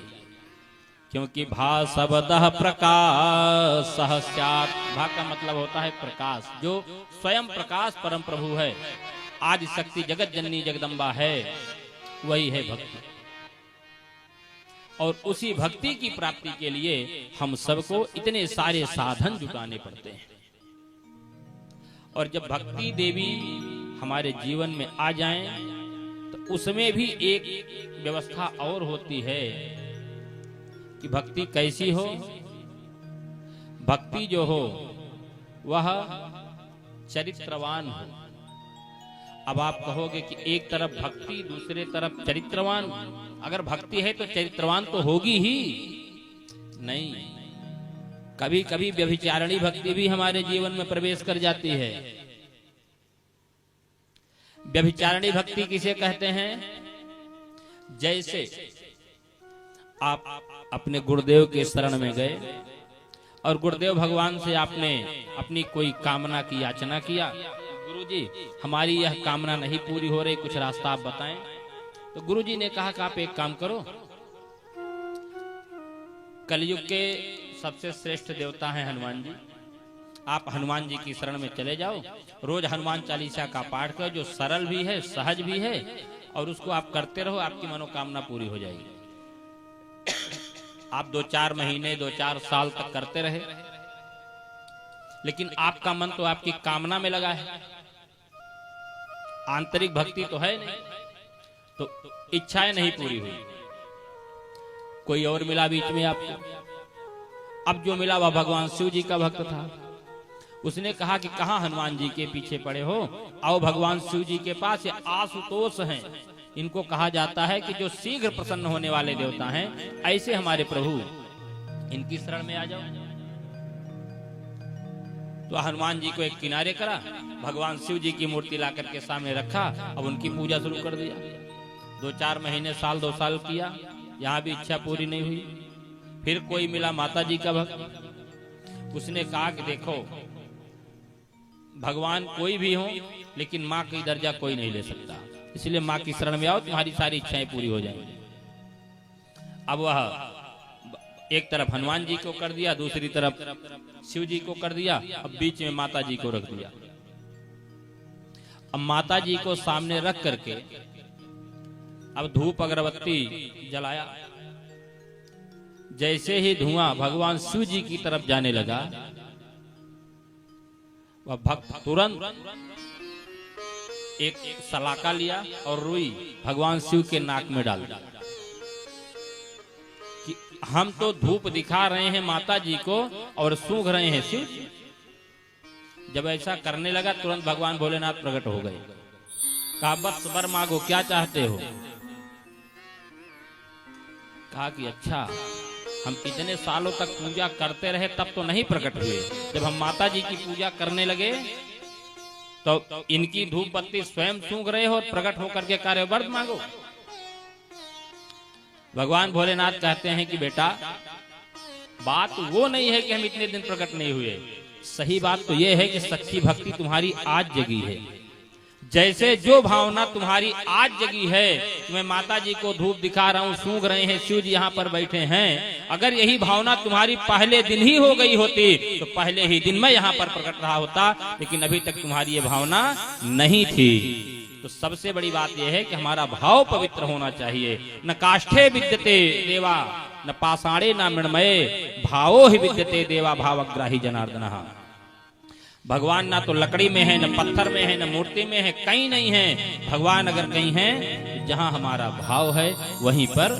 क्योंकि भा शब्दः प्रकाशः स्यात्। भा का मतलब होता है प्रकाश, जो स्वयं प्रकाश परम प्रभु है, आदि शक्ति जगत जननी जगदम्बा है, वही है भक्ति। और उसी भक्ति की प्राप्ति के लिए हम सबको इतने सारे साधन जुटाने पड़ते हैं। और जब भक्ति देवी हमारे जीवन में आ जाएं, तो उसमें भी एक व्यवस्था और होती है कि भक्ति कैसी हो। भक्ति जो हो वह चरित्रवान हो। अब आप कहोगे कि एक तरफ भक्ति, दूसरे तरफ चरित्रवान। अगर भक्ति है तो चरित्रवान तो होगी ही नहीं। कभी कभी व्यभिचारिणी भक्ति भी हमारे जीवन में प्रवेश कर जाती है। व्यभिचारिणी भक्ति किसे कहते हैं? जैसे आप अपने गुरुदेव के शरण में गए और गुरुदेव भगवान से आपने अपनी कोई कामना की याचना किया, गुरुजी हमारी यह कामना नहीं पूरी हो रही, कुछ रास्ता आप बताएं। तो गुरुजी ने कहा कि आप एक काम करो, कलयुग के सबसे श्रेष्ठ देवता हैं हनुमान जी, आप हनुमान जी की शरण में चले जाओ, रोज हनुमान चालीसा का पाठ करो, जो सरल भी है, सहज भी है, और उसको आप करते रहो, आपकी मनोकामना पूरी हो जाएगी। आप 2-4 महीने, 2-4 साल तक करते रहे, लेकिन आपका मन तो आपकी कामना में लगा है, आंतरिक भक्ति तो है नहीं, तो इच्छाएं नहीं पूरी हुई। कोई और मिला बीच में आपको। अब जो मिला वह भगवान शिव जी का भक्त था। उसने कहा कि कहां हनुमान जी के पीछे पड़े हो, आओ भगवान शिव जी के पास। ये आशुतोष हैं, इनको कहा जाता है कि जो शीघ्र प्रसन्न होने वाले देवता हैं, ऐसे हमारे प्रभु, इनकी शरण में आ जाओ। तो हनुमान जी को एक किनारे करा, भगवान शिव जी की मूर्ति ला करके सामने रखा, अब उनकी पूजा शुरू कर दिया। 2-4 महीने, साल 2 साल किया, यहां भी इच्छा पूरी नहीं हुई। फिर कोई मिला माता जी का भक्त, उसने कहा कि देखो भगवान कोई भी हो, लेकिन माँ की दर्जा कोई नहीं ले सकता, इसलिए माँ की शरण में आओ, तुम्हारी सारी इच्छाएं पूरी हो जाएंगी। अब वह एक तरफ हनुमान जी को कर दिया, दूसरी तरफ शिव जी को कर दिया, अब बीच में माता जी को रख दिया। अब माता जी को सामने रख करके अब धूप अगरबत्ती जलाया। जैसे ही धुआं भगवान शिव जी की तरफ जाने लगा, वह भक्त तुरंत एक सलाका लिया और रुई भगवान शिव के नाक में डाल दिया कि हम तो धूप दिखा रहे हैं माता जी को और सूंघ रहे हैं शिव। जब ऐसा करने लगा, तुरंत भगवान भोलेनाथ प्रकट हो गए। कहा बस वर मांगो, क्या चाहते हो? कहा कि अच्छा, हम कितने सालों तक पूजा करते रहे तब तो नहीं प्रकट हुए, जब हम माता जी की पूजा करने लगे तो इनकी धूप बत्ती स्वयं सूंघ रहे हो और प्रकट होकर के कार्य वर मांगो। भगवान भोलेनाथ कहते हैं कि बेटा, बात वो नहीं है कि हम इतने दिन प्रकट नहीं हुए, सही बात तो ये है कि सच्ची भक्ति तुम्हारी आज जगी है। जैसे जो भावना तुम्हारी आज जगी है, मैं माता जी को धूप दिखा रहा हूँ, सूंघ रहे हैं, शिव जी यहाँ पर बैठे हैं, अगर यही भावना तुम्हारी पहले दिन ही हो गई होती तो पहले ही दिन में यहाँ पर प्रकट रहा होता, लेकिन अभी तक तुम्हारी ये भावना नहीं थी। तो सबसे बड़ी बात यह है कि हमारा भाव पवित्र होना चाहिए। न काष्ठे विद्यते देवा न पाषाणे न मृण्मये भावो ही विद्यते देवा भावग्राही जनार्दनः। भगवान ना तो लकड़ी में है, न पत्थर में है, न मूर्ति में है, कहीं नहीं है। भगवान अगर कहीं है, जहां हमारा भाव है वहीं पर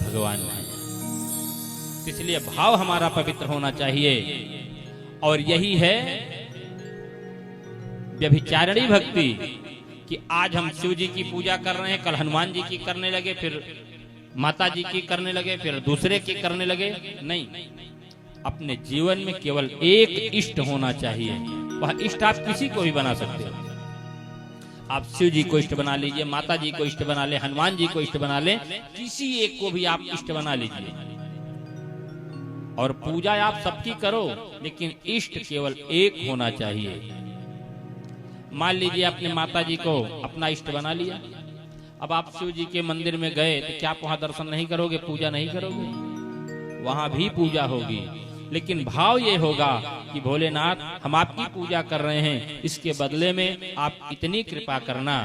भगवान है। इसलिए भाव हमारा पवित्र होना चाहिए। और यही है व्यभिचारिणी भक्ति कि आज हम शिव जी की पूजा कर रहे हैं, कल हनुमान जी की करने लगे, फिर माता जी की करने लगे, फिर दूसरे की करने लगे। नहीं, अपने जीवन में केवल एक इष्ट होना चाहिए। वह इष्ट आप किसी को भी बना सकते हो। आप शिव जी को इष्ट बना लीजिए, माता जी को इष्ट बना ले, हनुमान जी को इष्ट बना ले, किसी एक को भी आप इष्ट बना लीजिए। और पूजा आप सबकी करो, लेकिन इष्ट केवल एक होना चाहिए। मान लीजिए आपने माता जी को अपना इष्ट बना लिया, अब आप शिव जी के मंदिर में गए तो क्या आप वहां दर्शन नहीं करोगे, पूजा नहीं करोगे? वहां भी पूजा होगी, लेकिन भाव ये होगा कि भोलेनाथ हम आपकी पूजा कर रहे हैं, इसके बदले में आप इतनी कृपा करना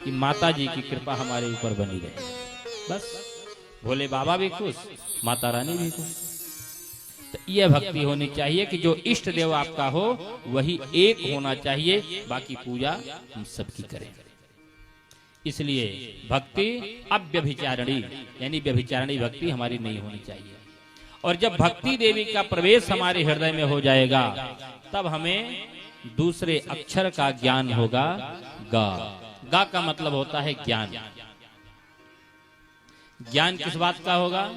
कि माता जी की कृपा हमारे ऊपर बनी रहे। बस भोले बाबा भी खुश, माता रानी भी खुश। तो यह भक्ति होनी चाहिए कि जो इष्ट देव आपका हो वही एक होना चाहिए, बाकी पूजा हम सबकी करें। इसलिए भक्ति अव्यभिचारिणी यानी व्यभिचारिणी भक्ति हमारी नहीं होनी चाहिए। और जब भक्ति देवी का प्रवेश हमारे हृदय में हो जाएगा, तब हमें दूसरे अक्षर का ज्ञान होगा। गा, गा का मतलब होता है ज्ञान। ज्ञान किस बात का होगा?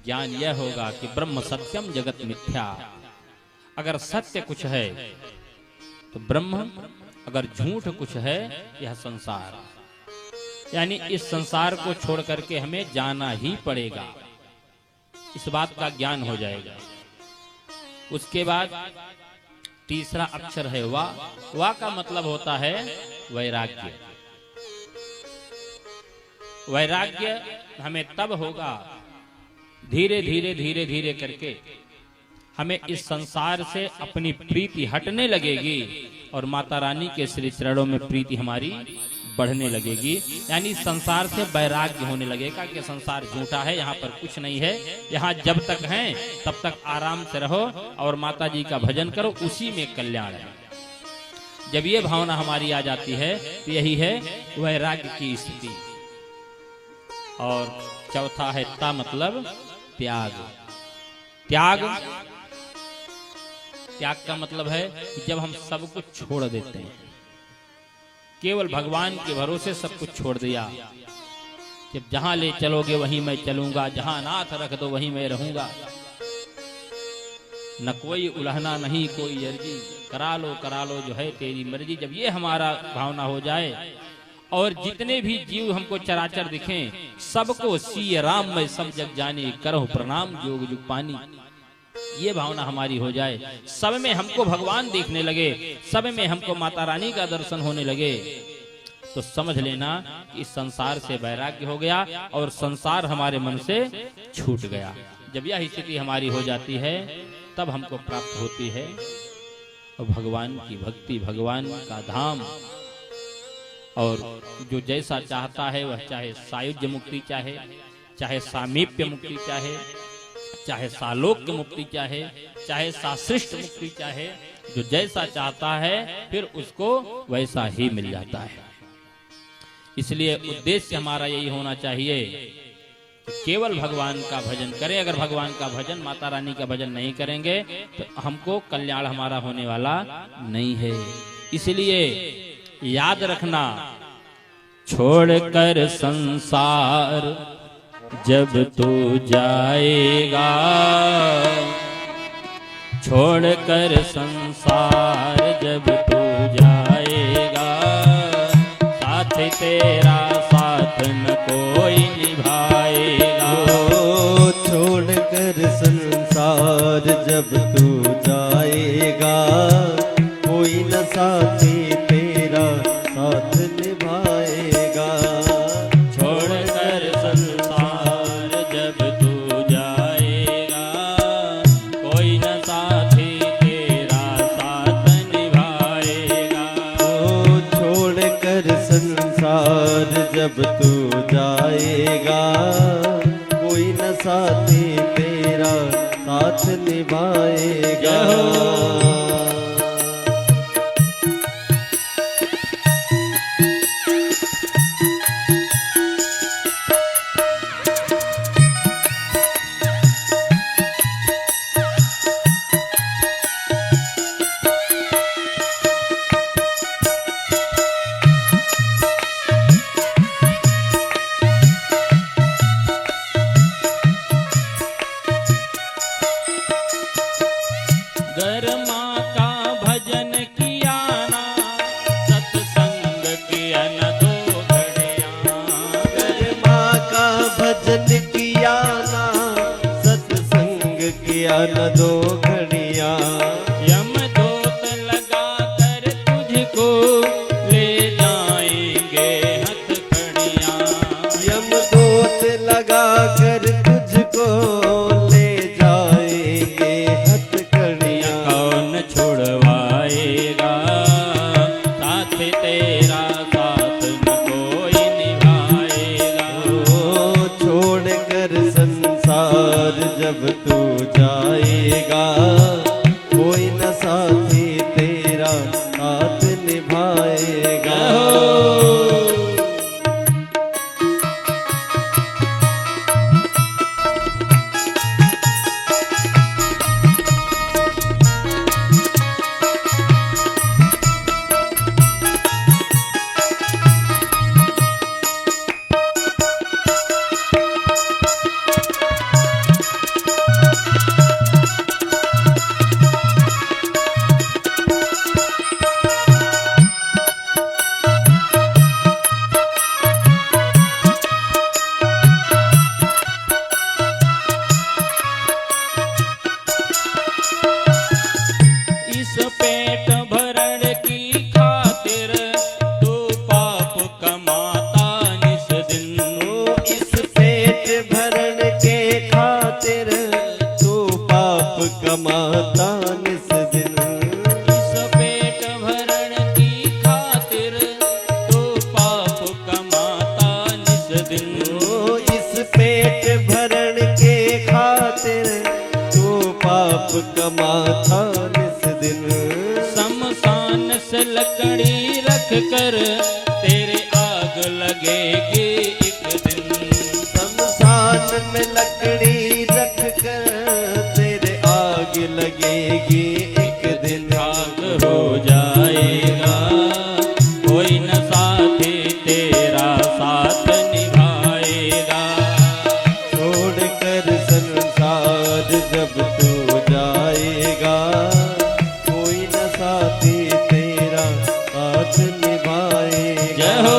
ज्ञान यह होगा कि ब्रह्म सत्यम जगत मिथ्या। अगर सत्य कुछ है तो ब्रह्म, अगर झूठ कुछ है यह संसार। यानी इस संसार को छोड़ करके हमें जाना ही पड़ेगा, इस बात का ज्ञान हो जाएगा। उसके बाद तीसरा अक्षर है वा। वा का मतलब होता है वैराग्य। वैराग्य हमें तब होगा धीरे धीरे धीरे धीरे करके हमें इस संसार से अपनी प्रीति हटने लगेगी और माता रानी के श्री चरणों में प्रीति हमारी बढ़ने लगेगी। यानी संसार से वैराग्य होने लगेगा कि संसार झूठा है, यहाँ पर कुछ नहीं है, यहाँ जब तक हैं तब तक आराम से रहो और माता जी का भजन करो, उसी में कल्याण है। जब ये भावना हमारी आ जाती है तो यही है वैराग्य की स्थिति। और चौथा है ता मतलब त्याग। त्याग, त्याग का मतलब है कि जब हम सब कुछ छोड़ देते हैं, केवल भगवान के भरोसे सब कुछ छोड़ दिया, जब जहां ले चलोगे वहीं मैं चलूंगा, जहां नाथ रख दो वहीं मैं रहूंगा, न कोई उलहना नहीं कोई अर्जी, करा लो जो है तेरी मर्जी। जब ये हमारा भावना हो जाए और जितने भी जीव हमको चराचर दिखें सबको सिय राम में सब जग जाने, करहु प्रणाम जोग जुग पानी, ये भावना हमारी हो जाए, सब में हमको भगवान देखने लगे, सब में हमको माता रानी का दर्शन होने लगे, तो समझ लेना कि इस संसार से वैराग्य हो गया और संसार हमारे मन से छूट गया। जब यह स्थिति हमारी हो जाती है तब हमको प्राप्त होती है भगवान की भक्ति, भगवान का धाम। और जो जैसा चाहता है वह, चाहे सायुज्य मुक्ति चाहे, चाहे सामीप्य मुक्ति चाहे, चाहे सालोक्य मुक्ति चाहे, चाहे सासृष्ट मुक्ति चाहे, जो जैसा चाहता है फिर उसको वैसा ही मिल जाता है। इसलिए उद्देश्य हमारा यही होना चाहिए कि केवल भगवान का भजन करें। अगर भगवान का भजन, माता रानी का भजन नहीं करेंगे तो हमको कल्याण हमारा होने वाला नहीं है। इसलिए याद रखना, छोड़कर संसार जब तू जाएगा, छोड़कर संसार जब तू जाएगा, साथ तेरा साथ न कोई निभाएगा। छोड़कर संसार जब तू जाएगा, कोई न साथी संसार जब तू जाएगा, कोई न साथी तेरा साथ निभाएगा। गर माँ का भजन किया ना, सत्संग किया न दो घड़ियाँ। गर माँ का भजन किया ना, सत्संग किया न दो घड़ियाँ। यमदूत लगा कर तुझको ले जाएंगे हथकड़ियाँ। यमदूत लगा कर तुझको ले जाएंगे हथकड़ियाँ। कौन छुड़वाएगा साथ तेरा, साथ न कोई निभाएगा। ओ छोड़ कर संसार जब तू जाएगा, कोई न साथी तेरा साथ निभाएगा। इस पेट भरण की खातिर तू पाप कमाता निस दिन। ओ इस पेट भरण के खातिर तू पाप कमाता निस दिन। इस पेट भरण की खातिर तू पाप कमाता निस दिन। ओ इस पेट भरण के खातिर तू पाप कमाता निस दिन। शमशान से लकड़ी रख कर तेरे आग लगेगी एक दिन। शमशान में लकड़ी रख कर तेरे आग लगेगी एक दिन। आग हो जाएगा कोई न साथी तेरा साथ निभाएगा। छोड़ कर संसार जब तू जाएगा, कोई न साथी तेरा साथ निभाएगा। जय हो।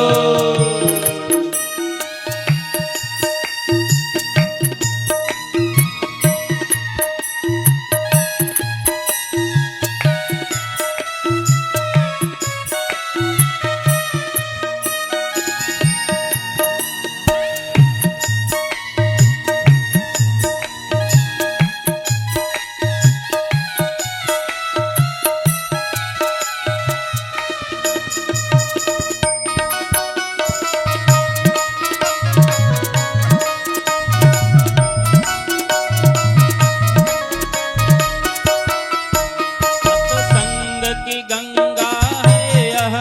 सत्संग की गंगा है यह,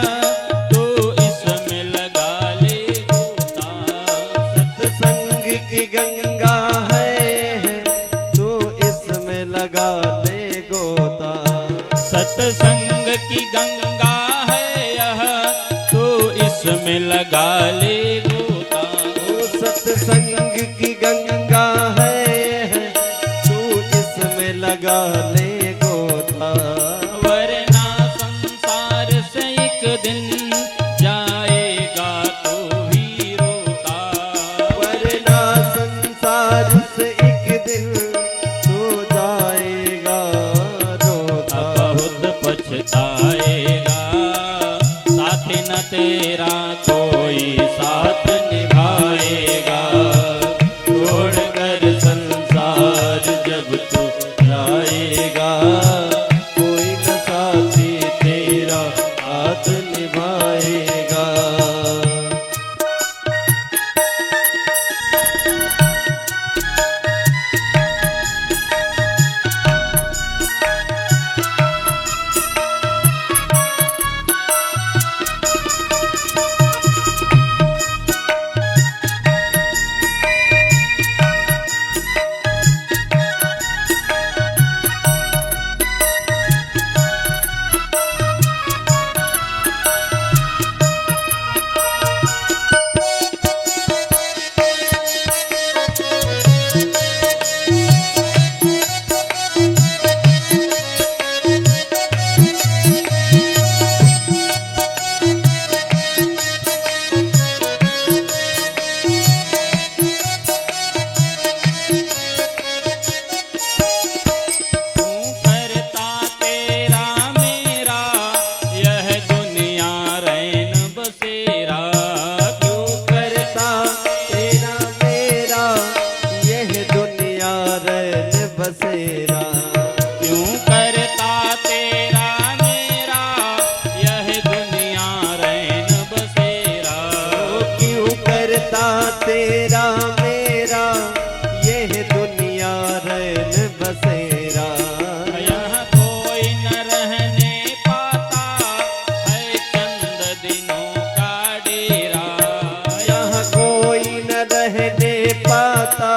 तू इसमें लगा ले गोता। सत्संग की गंगा है, तू इसमें लगा ले गोता। सत्संग की गंगा है यह, तू इसमें लगा ले गोता। ओ सत्संग की गंगा है, तू इसमें लगा ले गोता। वरना संसार से एक दिन जाएगा तो भी रोता। वरना संसार से एक दिन तू जाएगा रोता। बहुत पछताएगा साथी न तेरा कोई साथ निभाएगा। छोड़ कर संसार जब तू जाएगा, कोई न साथी तेरा साथ निभाएगा। तेरा मेरा यह दुनिया रैन बसेरा। यहाँ कोई न रहने पाता है चंद दिनों का डेरा। यहाँ कोई न रहने पाता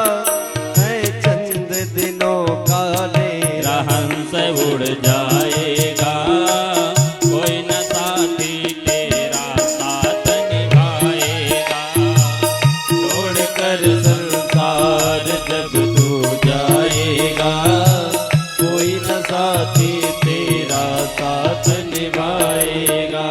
है चंद दिनों का डेरा। हंस उड़ जाएगा कोई न साथी तेरा साथ निभाएगा। छोड़कर संसार जब तू जाएगा कोई न साथी तेरा साथ निभाएगा।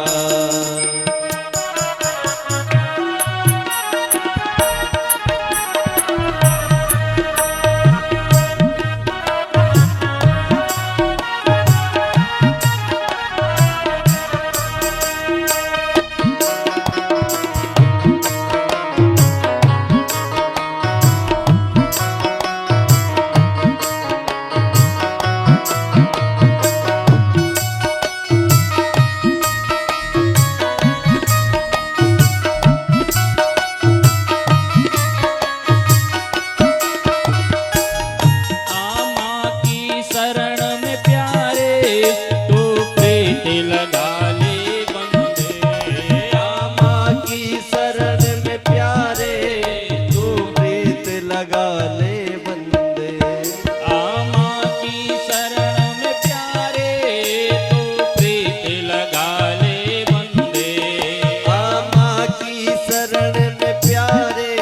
आमा की शरण में प्यारे तू प्रीत लगा ले बंदे। आमा की शरण में प्यारे तू प्रीत लगा ले बंदे। आमा की शरण में प्यारे तू प्रीत लगा ले बंदे। आमा की शरण में प्यारे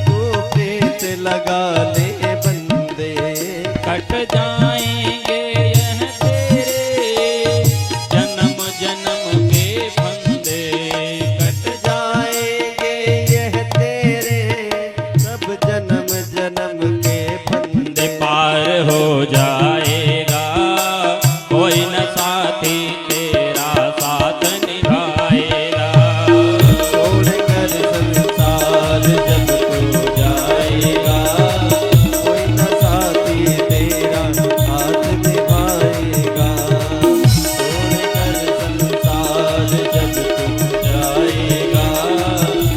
तू प्रीत लगा ले बंदे। कट जाएंगे यह तेरे जन्म जन्म के फंदे। कट जाएंगे यह तेरे सब जन्म जन्म के फंदे। पार हो जाएगा कोई न साथी तेरा साथ निभाएगा। छोड़कर संसार जब तू जाएगा कोई न साथी तेरा साथ निभाएगा। छोड़कर संसार जब तू जाएगा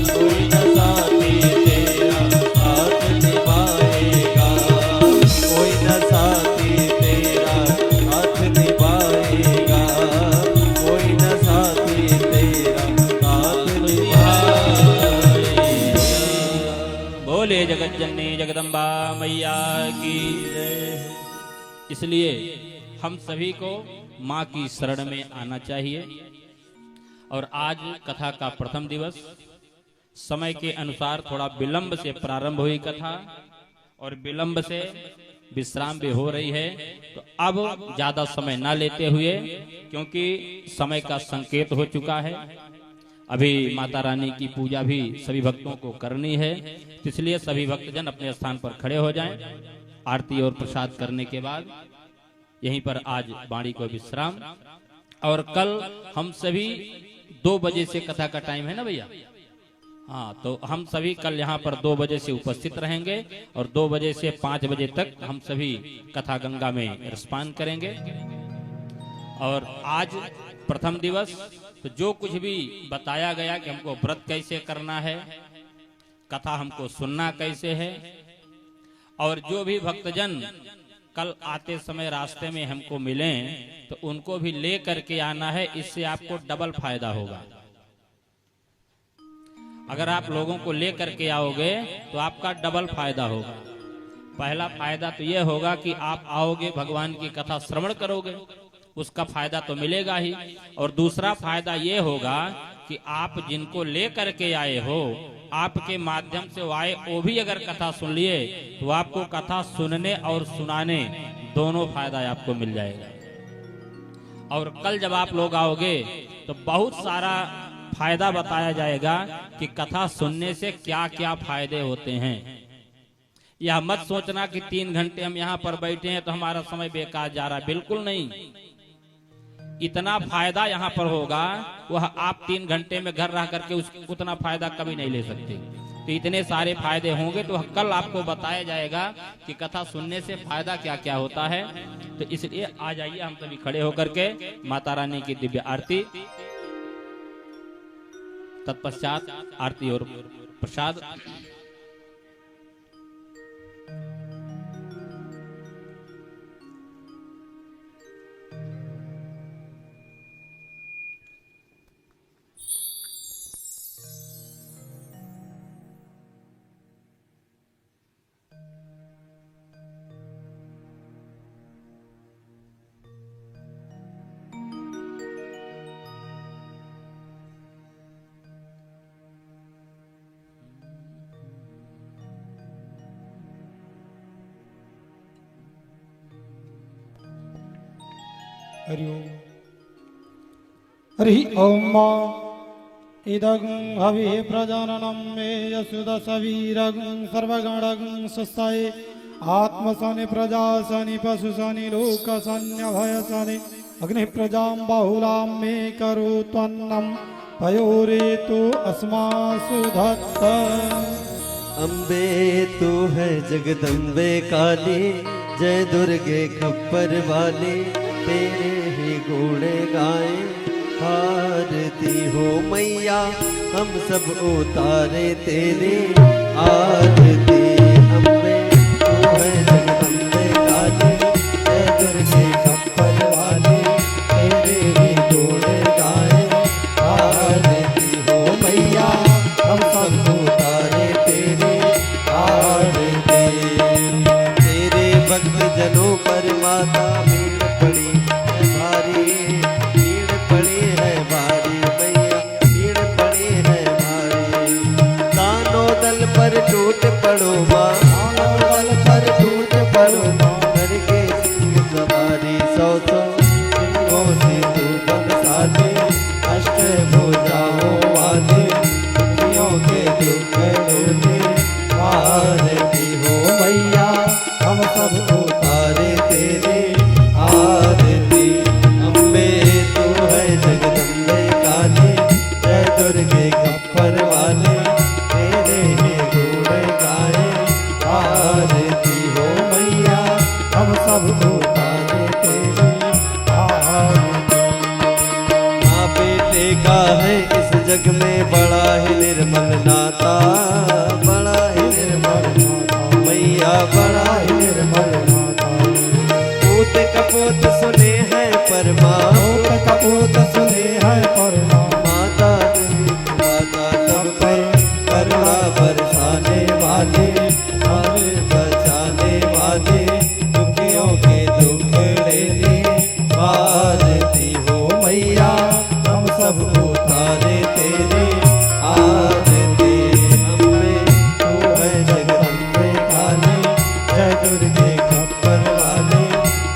कोई न साथी तेरा साथ निभाएगा। कोई न साथी तेरा साथ निभाएगा। कोई न साथी तेरा साथ निभाएगा। बोले जगत जननी जगदम्बा मैया की जय। इसलिए हम सभी को माँ की शरण में आना चाहिए। और आज कथा का प्रथम दिवस, समय के अनुसार थोड़ा विलंब से प्रारंभ हुई कथा और विलंब से विश्राम भी हो रही है। तो अब ज्यादा समय ना लेते हुए, क्योंकि समय का संकेत हो चुका है, अभी माता रानी की पूजा भी सभी भक्तों को करनी है। इसलिए सभी भक्तजन अपने स्थान पर खड़े हो जाएं। आरती और प्रसाद करने के बाद यहीं पर आज वाणी को विश्राम। और कल हम सभी 2 बजे से कथा का टाइम है ना भैया? हाँ, तो हम सभी कल यहाँ पर 2 बजे से उपस्थित रहेंगे और 2 बजे से 5 बजे तक हम सभी कथा गंगा में रसपान करेंगे। और आज प्रथम दिवस, तो जो कुछ भी बताया गया कि हमको व्रत कैसे करना है, कथा हमको सुनना कैसे है, और जो भी भक्तजन कल आते समय रास्ते में हमको मिले तो उनको भी ले करके आना है। इससे आपको डबल फायदा होगा। अगर आप लोगों को ले करके आओगे तो आपका डबल फायदा होगा। पहला फायदा तो यह होगा कि आप आओगे, भगवान की कथा श्रवण करोगे, उसका फायदा तो मिलेगा ही। और दूसरा फायदा ये होगा कि आप जिनको ले करके आए हो, आपके माध्यम से वो आए, वो भी अगर कथा सुन लिए तो आपको कथा सुनने और सुनाने दोनों फायदा आपको मिल जाएगा। और कल जब आप लोग आओगे तो बहुत सारा फायदा बताया जाएगा कि कथा सुनने से क्या क्या फायदे होते हैं। यह मत सोचना कि 3 घंटे हम यहाँ पर बैठे हैं तो हमारा समय बेकार जा रहा है, बिल्कुल नहीं। इतना फायदा यहाँ पर होगा, वह आप 3 घंटे में घर रह करके उतना फायदा कभी नहीं ले सकते। तो इतने सारे फायदे होंगे, तो कल आपको बताया जाएगा कि कथा सुनने से फायदा क्या क्या होता है। तो इसलिए आ जाइए हम सभी खड़े होकर के माता रानी की दिव्य आरती। तत्पश्चात आरती और प्रसाद। हरि ओम। हरि ओम। इदं हवि प्रजननं मे यशुदशवीरं सर्वगणं स्वस्ताय आत्मसनि प्रजासनि पशुसनि लोकसन्यभयसनि अग्निः प्रजां बाहुलां मे करोत्वन्नं पयोरेतु अस्मासु धत्त। अम्बे तू है जगदम्बे काली, जय दुर्गे खप्पर वाली, तेरे ही गुण गाए आरती हो मैया, हम सब उतारे तेरी आरती। अम्बे तू है जगदम्बे काली, जय दुर्गे खप्पर वाली, तेरे ही गुण गाए आरती हो मैया, हम सब उतारे तेरी आरती। तेरे भक्त जनों पर माता भीड़ पड़ी है भारी, भीड़ पड़ी है भारी मैया, भीड़ पड़ी है भारी। दानों दल पर टूट पड़ो माँ, दानों दल पर टूट पड़ो माँ, करके सिंह सवारी सौ सौ सिंहों से तू बरसाती, अष्ट भुजाओं वाली दुखियों के दुख डोले आरती हो मैया, हम सब उतारे तेरे आरती। अम्बे तू है जगदम्बे काली, जय दुर्गे खप्पर वाले, तेरे ही गुण गाए आरती हो मैया, हम सब उतारे तेरे आरती। माँ बेटे का है इस जग में बड़ा ही निर्मल नाता, बड़ा ही निर्मल नाता मैया, बड़ा ही निर्मल नाता। पूत कपूत सुने हैं परमा, पूत कपूत सुने हैं परमा, माता माता सब पर करुणा बरसाने वाले, हमें बचाने वाले, दुखियों के दुख लेने आरती हो मैया, हम सब उतारे तेरे आरती। अम्बे तू है जगदम्बे काली, जय दुर्गे खप्पर वाले,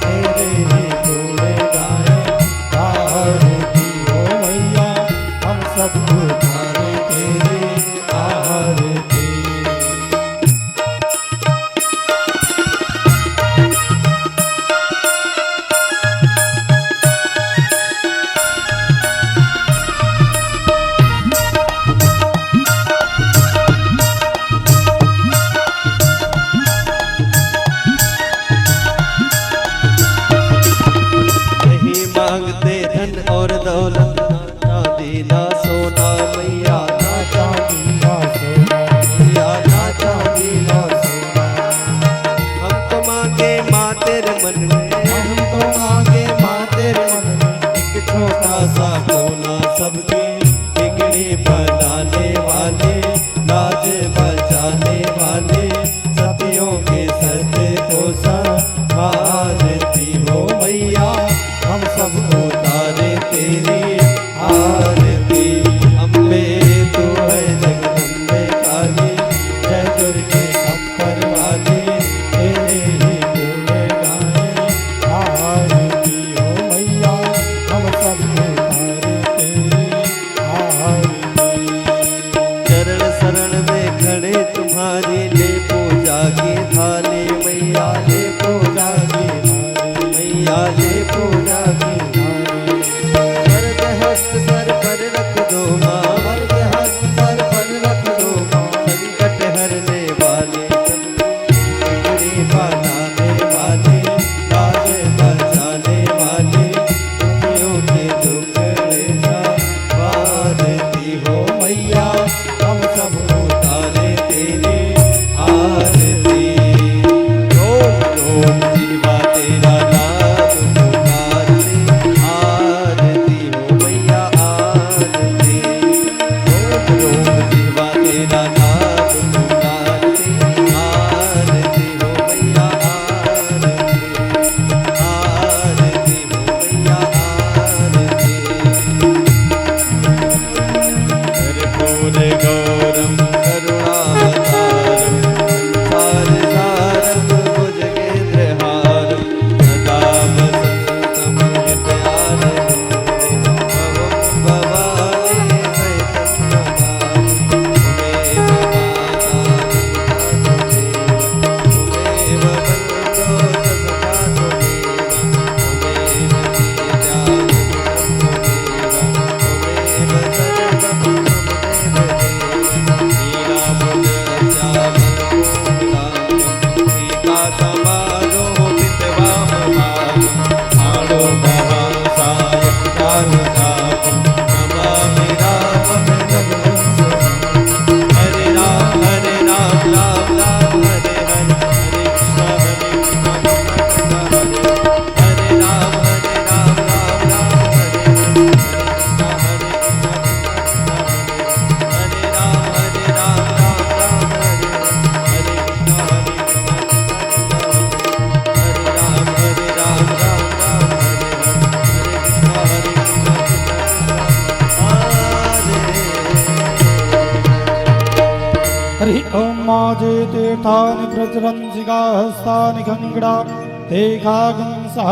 तेरे ही गुण गाए आरती हो मैया, हम सब उतारे तेरे आरती। नहीं मांगते धन और दौलत, ना चांदी ना सोना मैया, ना चांदी ना सोना मैया, ना चांदी ना सोना। हम तो मांगे माँ तेरे मन में, हम तो मांगे माँ तेरे मन में, एक छोटा सा कोना सबके बिगड़ी बनाने वाले, लाज बचाने वाले, सतियों के सत्य को आरती हो मैया, हम सब उतारे तेरी आरती। अम्बे तू है जगदम्बे काली, जय दुर्गे खप्पर वाली, तेरे ही गुण गाए आरती हो मैया, हम सब उतारे तेरी आरती। हरि ओम माजे तीर्थानि प्रचरन्सिका हस्तानि खङ्गडा ते खागं सह